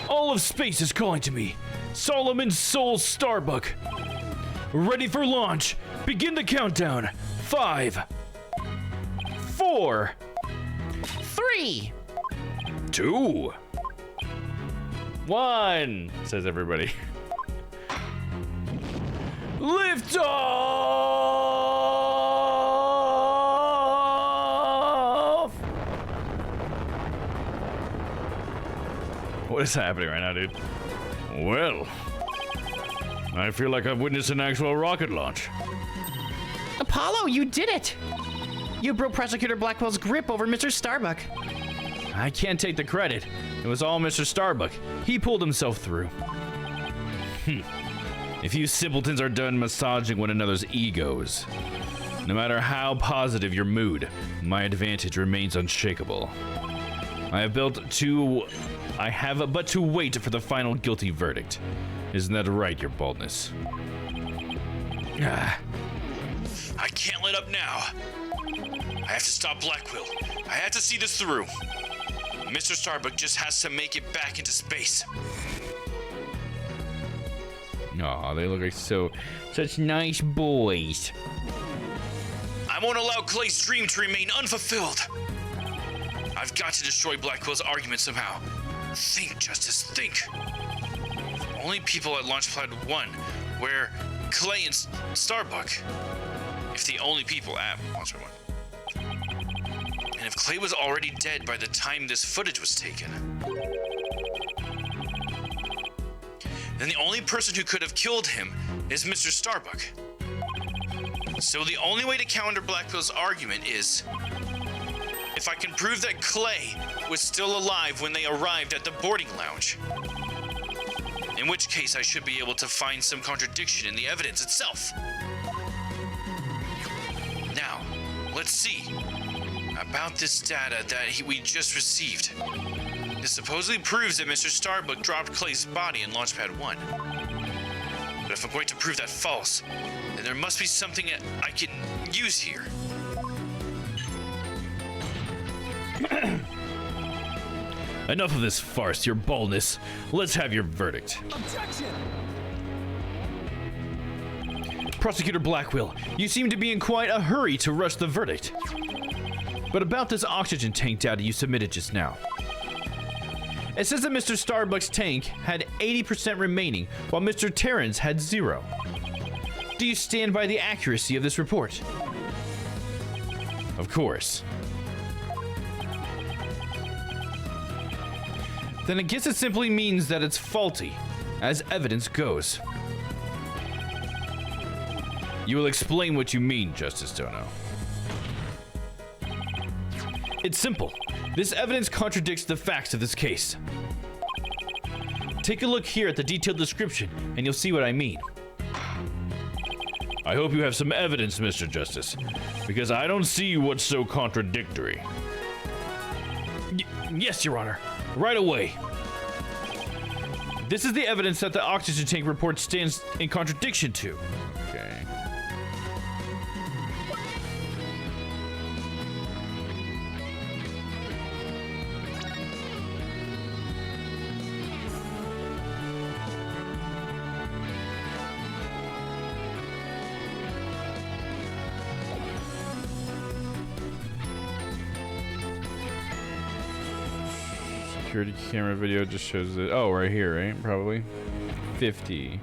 all of space is calling to me. Solomon Soul Starbuck. Ready for launch. Begin the countdown. 5, 4, 3, 2, 1, says everybody. Lift off! What is happening right now, dude? Well, I feel like I've witnessed an actual rocket launch. Apollo, you did it! You broke Prosecutor Blackwell's grip over Mr. Starbuck. I can't take the credit. It was all Mr. Starbuck. He pulled himself through. If you simpletons are done massaging one another's egos, no matter how positive your mood, my advantage remains unshakable. I have but to wait for the final guilty verdict. Isn't that right, your baldness? I can't let up now. I have to stop Blackwell. I have to see this through. Mr. Starbuck just has to make it back into space. Aw, they look like such nice boys. I won't allow Clay's dream to remain unfulfilled. I've got to destroy Blackwell's argument somehow. Think, Justice, think. Only people at Launchpad 1 were Clay and Starbuck. If the only people at Launchpad 1. And if Clay was already dead by the time this footage was taken, then the only person who could have killed him is Mr. Starbuck. So the only way to counter Blackwell's argument is if I can prove that Clay was still alive when they arrived at the boarding lounge. In which case I should be able to find some contradiction in the evidence itself. Now, let's see. About this data that we just received. This supposedly proves that Mr. Starbuck dropped Clay's body in Launchpad 1. But if I'm going to prove that false, then there must be something that I can use here. Enough of this farce, your baldness. Let's have your verdict. Objection! Prosecutor Blackwell, you seem to be in quite a hurry to rush the verdict. But about this oxygen tank data you submitted just now. It says that Mr. Starbuck's tank had 80% remaining, while Mr. Terran's had 0. Do you stand by the accuracy of this report? Of course. Then I guess it simply means that it's faulty, as evidence goes. You will explain what you mean, Justice Dono. It's simple. This evidence contradicts the facts of this case. Take a look here at the detailed description, and you'll see what I mean. I hope you have some evidence, Mr. Justice, because I don't see what's so contradictory. Yes, Your Honor. Right away. This is the evidence that the oxygen tank report stands in contradiction to. Okay. Security camera video just shows it. Oh, right here, right? Probably 50.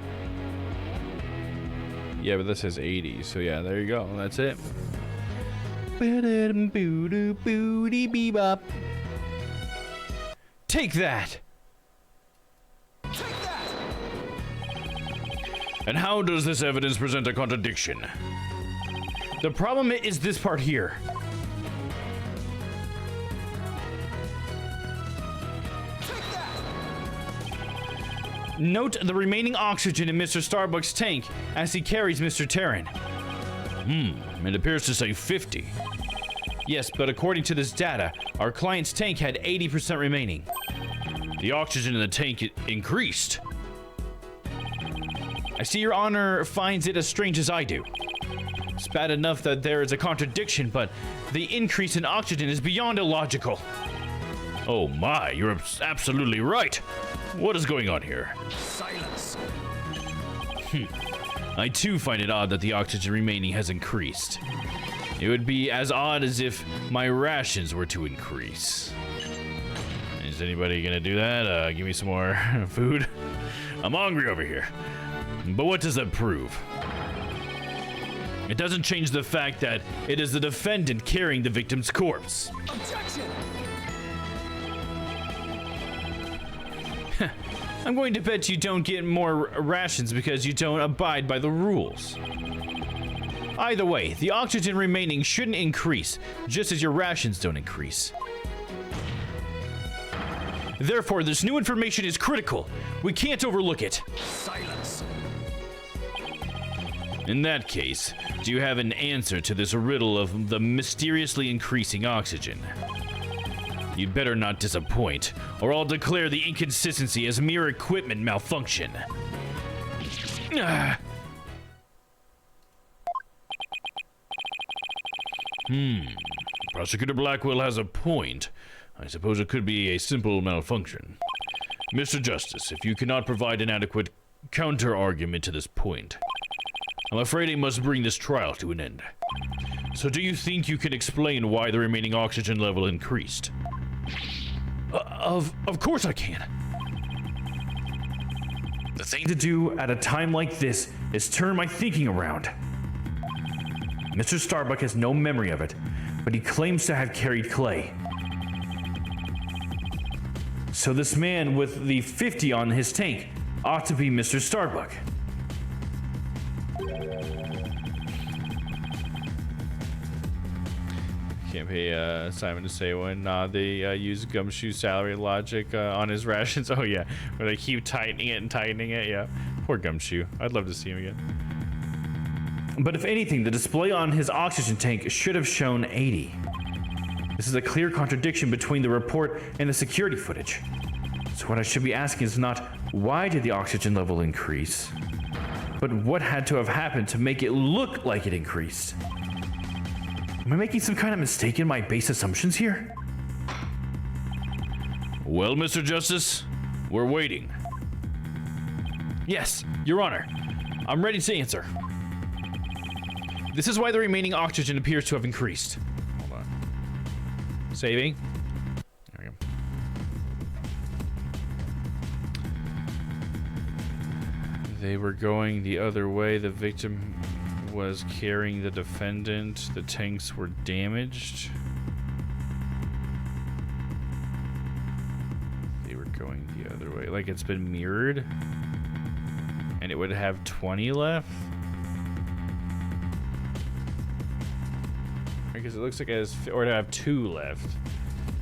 Yeah, but this says 80. So yeah, there you go. That's it. Take that. And how does this evidence present a contradiction? The problem is this part here. Note the remaining oxygen in Mr. Starbuck's tank as he carries Mr. Terran. It appears to say 50. Yes, but according to this data, our client's tank had 80% remaining. The oxygen in the tank increased. I see your honor finds it as strange as I do. It's bad enough that there is a contradiction, but the increase in oxygen is beyond illogical. Oh my, you're absolutely right. What is going on here? Silence. I too find it odd that the oxygen remaining has increased. It would be as odd as if my rations were to increase. Is anybody gonna do that? Give me some more food. I'm hungry over here. But what does that prove? It doesn't change the fact that it is the defendant carrying the victim's corpse. Objection! I'm going to bet you don't get more rations because you don't abide by the rules. Either way, the oxygen remaining shouldn't increase, just as your rations don't increase. Therefore, this new information is critical. We can't overlook it. Silence. In that case, do you have an answer to this riddle of the mysteriously increasing oxygen? You'd better not disappoint, or I'll declare the inconsistency as mere equipment malfunction. Prosecutor Blackwell has a point. I suppose it could be a simple malfunction. Mr. Justice, if you cannot provide an adequate counter-argument to this point, I'm afraid I must bring this trial to an end. So do you think you can explain why the remaining oxygen level increased? Of course I can. The thing to do at a time like this is turn my thinking around. Mr. Starbuck has no memory of it, but he claims to have carried clay. So this man with the 50 on his tank ought to be Mr. Starbuck. Can't pay Simon to say when they use gumshoe salary logic on his rations. Oh yeah, where they keep tightening it and tightening it. Yeah, poor gumshoe. I'd love to see him again. But if anything, the display on his oxygen tank should have shown 80. This is a clear contradiction between the report and the security footage. So what I should be asking is not why did the oxygen level increase, but what had to have happened to make it look like it increased. Am I making some kind of mistake in my base assumptions here? Well, Mr. Justice, we're waiting. Yes, Your Honor. I'm ready to answer. This is why the remaining oxygen appears to have increased. Hold on. Saving. There we go. They were going the other way. The victim was carrying the defendant. The tanks were damaged. They were going the other way. Like it's been mirrored. And it would have 20 left. Because it looks like it has, or to have 2 left.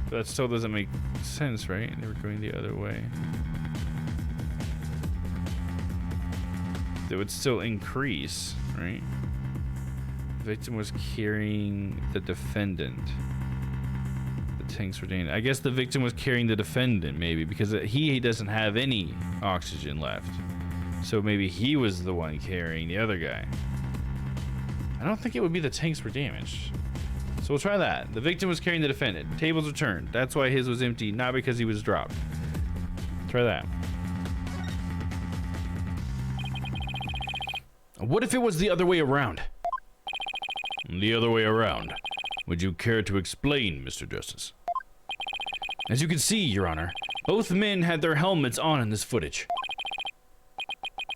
But that still doesn't make sense, right? They were going the other way. It would still increase, right? The victim was carrying the defendant. The tanks were damaged. I guess the victim was carrying the defendant, maybe, because he doesn't have any oxygen left. So maybe he was the one carrying the other guy. I don't think it would be the tanks were damaged. So we'll try that. The victim was carrying the defendant. Tables were turned. That's why his was empty, not because he was dropped. Try that. What if it was the other way around? The other way around. Would you care to explain, Mr. Justice? As you can see, Your Honor, both men had their helmets on in this footage.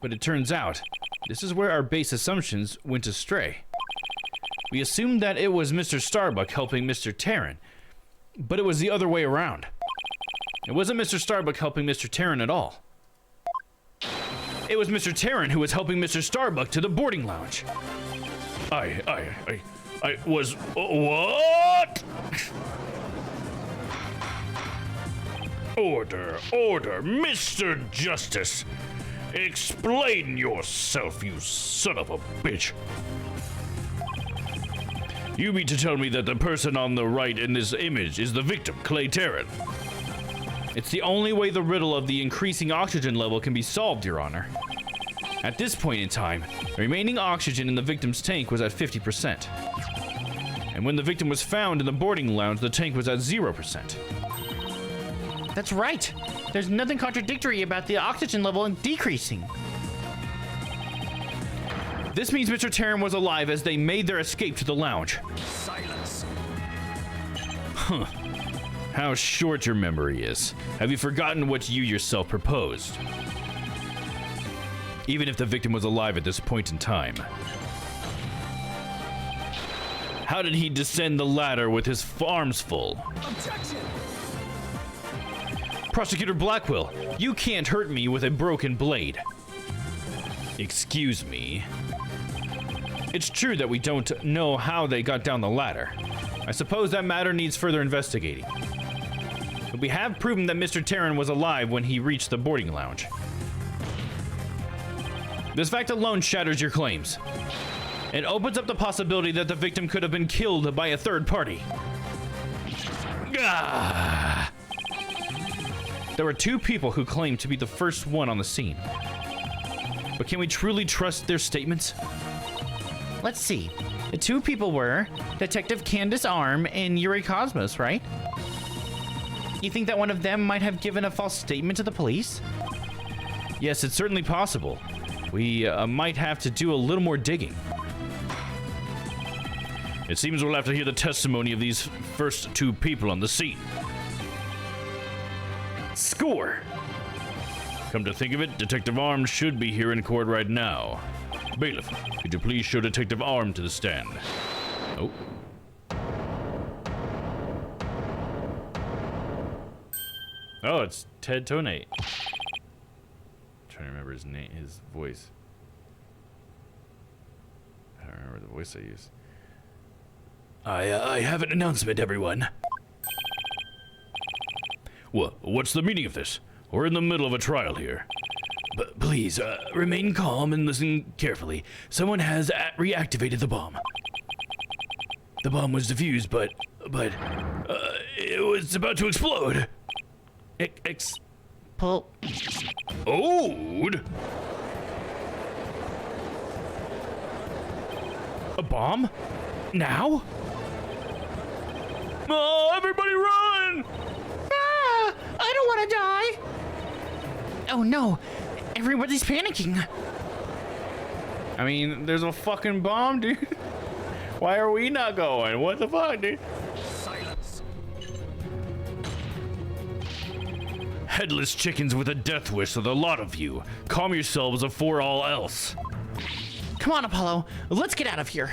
But it turns out, this is where our base assumptions went astray. We assumed that it was Mr. Starbuck helping Mr. Tarrant, but it was the other way around. It wasn't Mr. Starbuck helping Mr. Tarrant at all. It was Mr. Tarrant who was helping Mr. Starbuck to the boarding lounge. I was, what? Order, Mr. Justice. Explain yourself, you son of a bitch. You mean to tell me that the person on the right in this image is the victim, Clay Terran? It's the only way the riddle of the increasing oxygen level can be solved, Your Honor. At this point in time, the remaining oxygen in the victim's tank was at 50%. And when the victim was found in the boarding lounge, the tank was at 0%. That's right. There's nothing contradictory about the oxygen level decreasing. This means Mr. Terran was alive as they made their escape to the lounge. Silence. Huh. How short your memory is. Have you forgotten what you yourself proposed? Even if the victim was alive at this point in time. How did he descend the ladder with his arms full? Objection. Prosecutor Blackwell, you can't hurt me with a broken blade. Excuse me. It's true that we don't know how they got down the ladder. I suppose that matter needs further investigating. But we have proven that Mr. Terran was alive when he reached the boarding lounge. This fact alone shatters your claims. It opens up the possibility that the victim could have been killed by a third party. Ah! There were two people who claimed to be the first one on the scene. But can we truly trust their statements? Let's see. The two people were Detective Candace Arm and Yuri Cosmos, right? You think that one of them might have given a false statement to the police? Yes, it's certainly possible. We might have to do a little more digging. It seems we'll have to hear the testimony of these first two people on the scene. Score! Come to think of it, Detective Arm should be here in court right now. Bailiff, could you please show Detective Arm to the stand? Oh. Oh, it's Ted Tonate. Trying to remember his name, his voice. I don't remember the voice I used. I have an announcement, everyone. What's the meaning of this? We're in the middle of a trial here. But please, remain calm and listen carefully. Someone has reactivated the bomb. The bomb was defused, but it was about to explode. Explode? A bomb? Now? Oh, everybody run! Ah, I don't want to die. Oh no, everybody's panicking. I mean, there's a fucking bomb, dude. Why are we not going? What the fuck, dude? Silence. Headless chickens with a death wish to the lot of you. Calm yourselves before all else. Come on, Apollo, let's get out of here.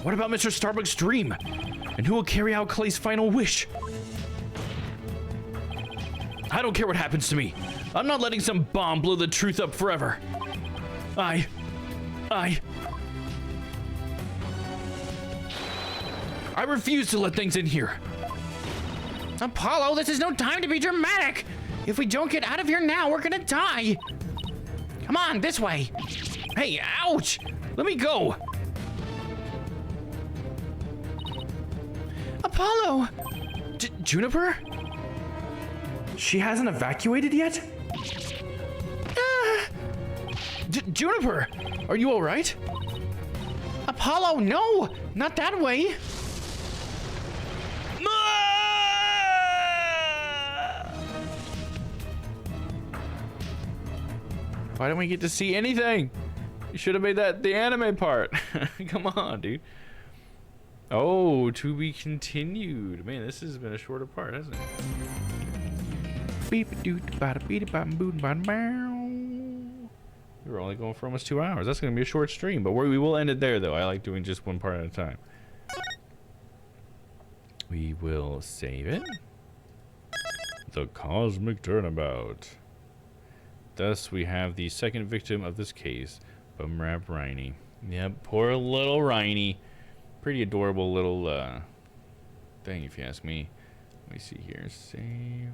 What about Mr. Starbuck's dream? And who will carry out Clay's final wish? I don't care what happens to me. I'm not letting some bomb blow the truth up forever. I refuse to let things in here. Apollo, this is no time to be dramatic. If we don't get out of here now, we're gonna die. Come on, this way. Hey, ouch! Let me go. Apollo! Juniper? She hasn't evacuated yet? Juniper, are you all right? Apollo, no, not that way. Why don't we get to see anything? You should have made that the anime part. Come on, dude. Oh, to be continued. Man, this has been a shorter part, hasn't it? We were only going for almost 2 hours. That's going to be a short stream, but we will end it there, though. I like doing just one part at a time. We will save it. The Cosmic Turnabout. Thus, we have the second victim of this case, Bumrap Riney. Yep, poor little Riney. Pretty adorable little thing, if you ask me. Let me see here. Save.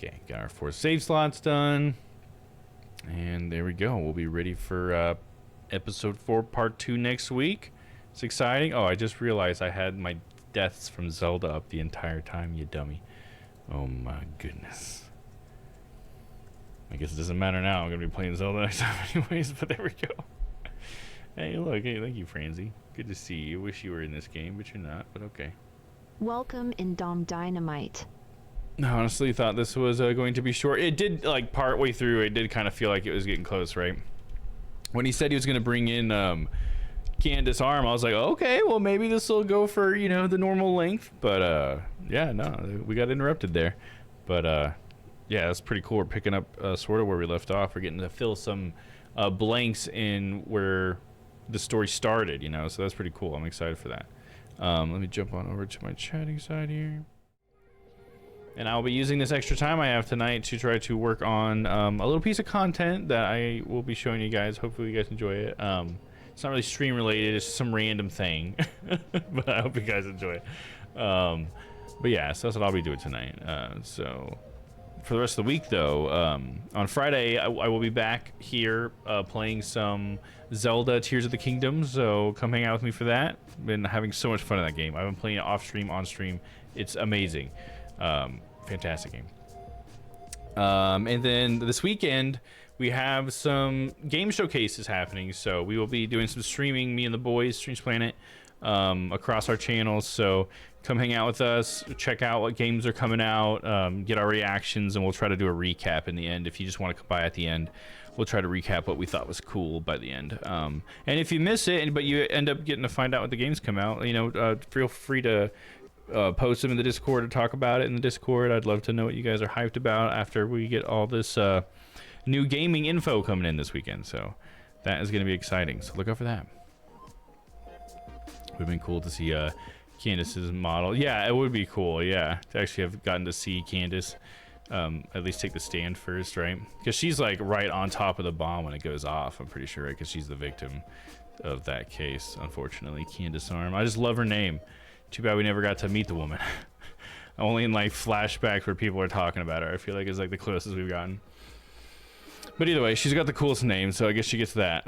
Okay, got our 4 save slots done. And there we go. We'll be ready for episode 4, part 2 next week. It's exciting. Oh, I just realized I had my deaths from Zelda up the entire time, you dummy. Oh my goodness. I guess it doesn't matter now. I'm going to be playing Zelda next time anyways, but there we go. Hey, look. Hey, thank you, Franzi. Good to see you. Wish you were in this game, but you're not, but okay. Welcome in Domm Dynamite. I honestly thought this was going to be short. It did, like, part way through, it did kind of feel like it was getting close, right? When he said he was going to bring in Candace Arm, I was like, okay, well, maybe this will go for, you know, the normal length. But, yeah, no, we got interrupted there. But, yeah, that's pretty cool. We're picking up sort of where we left off. We're getting to fill some blanks in where the story started, you know, so that's pretty cool. I'm excited for that. Let me jump on over to my chatting side here. And I'll be using this extra time I have tonight to try to work on a little piece of content that I will be showing you guys. Hopefully you guys enjoy it. It's not really stream related, it's some random thing. But I hope you guys enjoy it. But yeah, so that's what I'll be doing tonight. So for the rest of the week though, on Friday I will be back here playing some Zelda Tears of the Kingdom, so come hang out with me for that. Been having so much fun in that game. I've been playing it off stream, on stream. It's amazing. Fantastic game. And then this weekend we have some game showcases happening, so we will be doing some streaming, me and the boys, Streams Planet, across our channels. So come hang out with us, check out what games are coming out, get our reactions, and we'll try to do a recap in the end. If you just want to come by at the end, we'll try to recap what we thought was cool by the end. And if you miss it, but you end up getting to find out what the games come out, you know, feel free to post them in the Discord or talk about it in the Discord. I'd love to know what you guys are hyped about after we get all this new gaming info coming in this weekend. So that is going to be exciting. So look out for that. Would have been cool to see Candace's model. Yeah, it would be cool. Yeah, to actually have gotten to see Candace at least take the stand first, right? Because she's like right on top of the bomb when it goes off. I'm pretty sure, right? Because she's the victim of that case, unfortunately. Candace Arm. I just love her name. Too bad we never got to meet the woman. Only in like flashbacks where people are talking about her. I feel like it's like the closest we've gotten. But either way, she's got the coolest name, so I guess she gets that.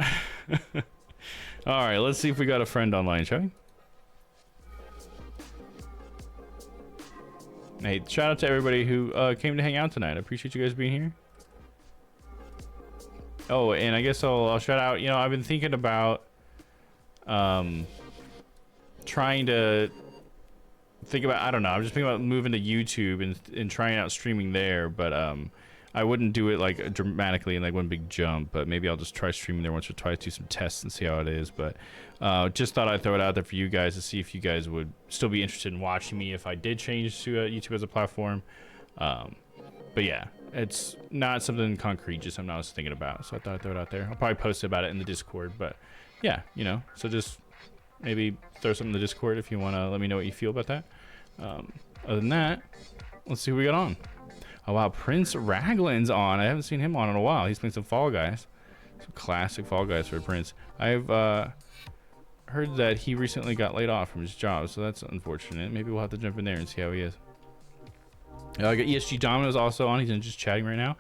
All right, let's see if we got a friend online, shall we? Hey, shout out to everybody who came to hang out tonight. I appreciate you guys being here. Oh, and I guess I'll shout out, you know, I've been thinking about trying to think about, I don't know, I'm just thinking about moving to YouTube and trying out streaming there, but I wouldn't do it like dramatically in like one big jump, but maybe I'll just try streaming there once or twice, do some tests and see how it is. But just thought I'd throw it out there for you guys to see if you guys would still be interested in watching me if I did change to YouTube as a platform. But yeah, it's not something concrete, just something I was thinking about, so I thought I'd throw it out there. I'll probably post about it in the Discord, but yeah, you know, so just maybe throw something in the Discord if you want to let me know what you feel about that. Other than that, let's see who we got on. Oh wow, Prince Raglan's on. I haven't seen him on in a while. He's playing some Fall Guys. Some classic Fall Guys for Prince. I've heard that he recently got laid off from his job, so that's unfortunate. Maybe we'll have to jump in there and see how he is. I got ESG Domino's also on. He's in just chatting right now.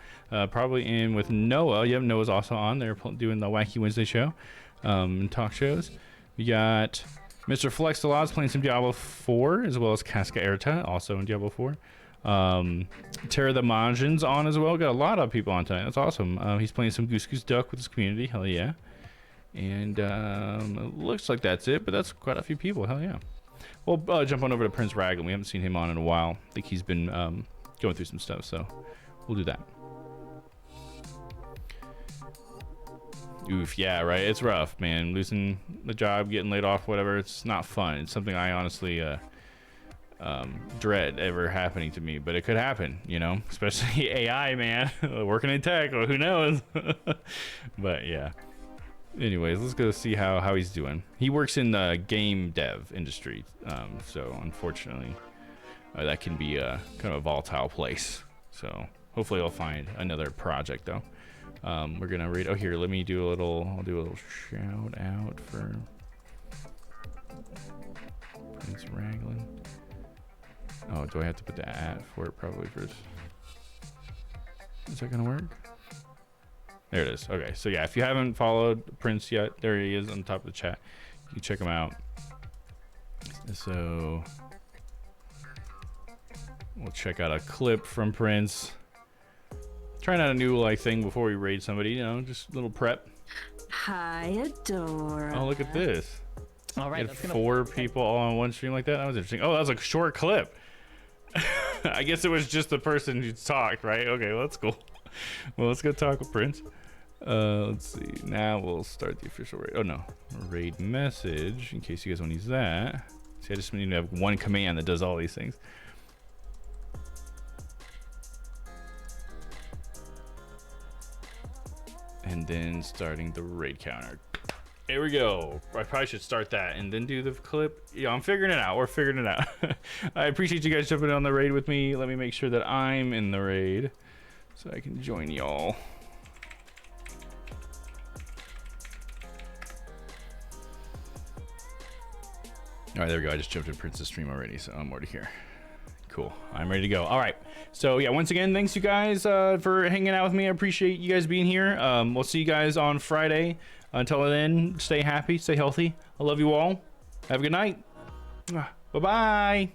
Probably in with Noah. Yep, Noah's also on. They're doing the Wacky Wednesday show and talk shows. We got Mr. Flex the Lots playing some Diablo 4, as well as Casca Erta, also in Diablo 4. Terra the Majin's on as well. Got a lot of people on tonight. That's awesome. He's playing some Goose Goose Duck with his community. Hell yeah. And it looks like that's it, but that's quite a few people. Hell yeah. We'll jump on over to Prince Raglan. We haven't seen him on in a while. I think he's been going through some stuff, so we'll do that. Oof, yeah, right. It's rough, man. Losing the job, getting laid off, whatever. It's not fun. It's something I honestly dread ever happening to me, but it could happen, you know, especially AI, man. Working in tech, well, who knows? But yeah. Anyways, let's go see how he's doing. He works in the game dev industry, so unfortunately, that can be kind of a volatile place. So hopefully I'll find another project though. We're gonna read. Oh, here, let me do a little. I'll do a little shout out for Prince Raglan. Oh, do I have to put the @ for it? Probably first. Is that gonna work? There it is. Okay, so yeah, if you haven't followed Prince yet, there he is on top of the chat. You can check him out. So we'll check out a clip from Prince. Trying out a new like thing before we raid somebody, you know, just a little prep. Hi, Adora. Oh, look at this. All right, let's 4 people all on one stream like that. That was interesting. Oh, that was a short clip. I guess it was just the person who talked, right? Okay, well, that's cool. Well, let's go talk with Prince. Let's see. Now we'll start the official raid. Oh no, raid message in case you guys want to use that. See, I just need to have one command that does all these things. And then starting the raid counter. Here we go. I probably should start that and then do the clip. Yeah, I'm figuring it out. We're figuring it out. I appreciate you guys jumping on the raid with me. Let me make sure that I'm in the raid so I can join y'all. All right, there we go. I just jumped in Prince's stream already, so I'm already here. Cool. I'm ready to go. All right. So yeah, once again, thanks you guys for hanging out with me. I appreciate you guys being here. We'll see you guys on Friday. Until then, stay happy, stay healthy. I love you all. Have a good night. Bye-bye.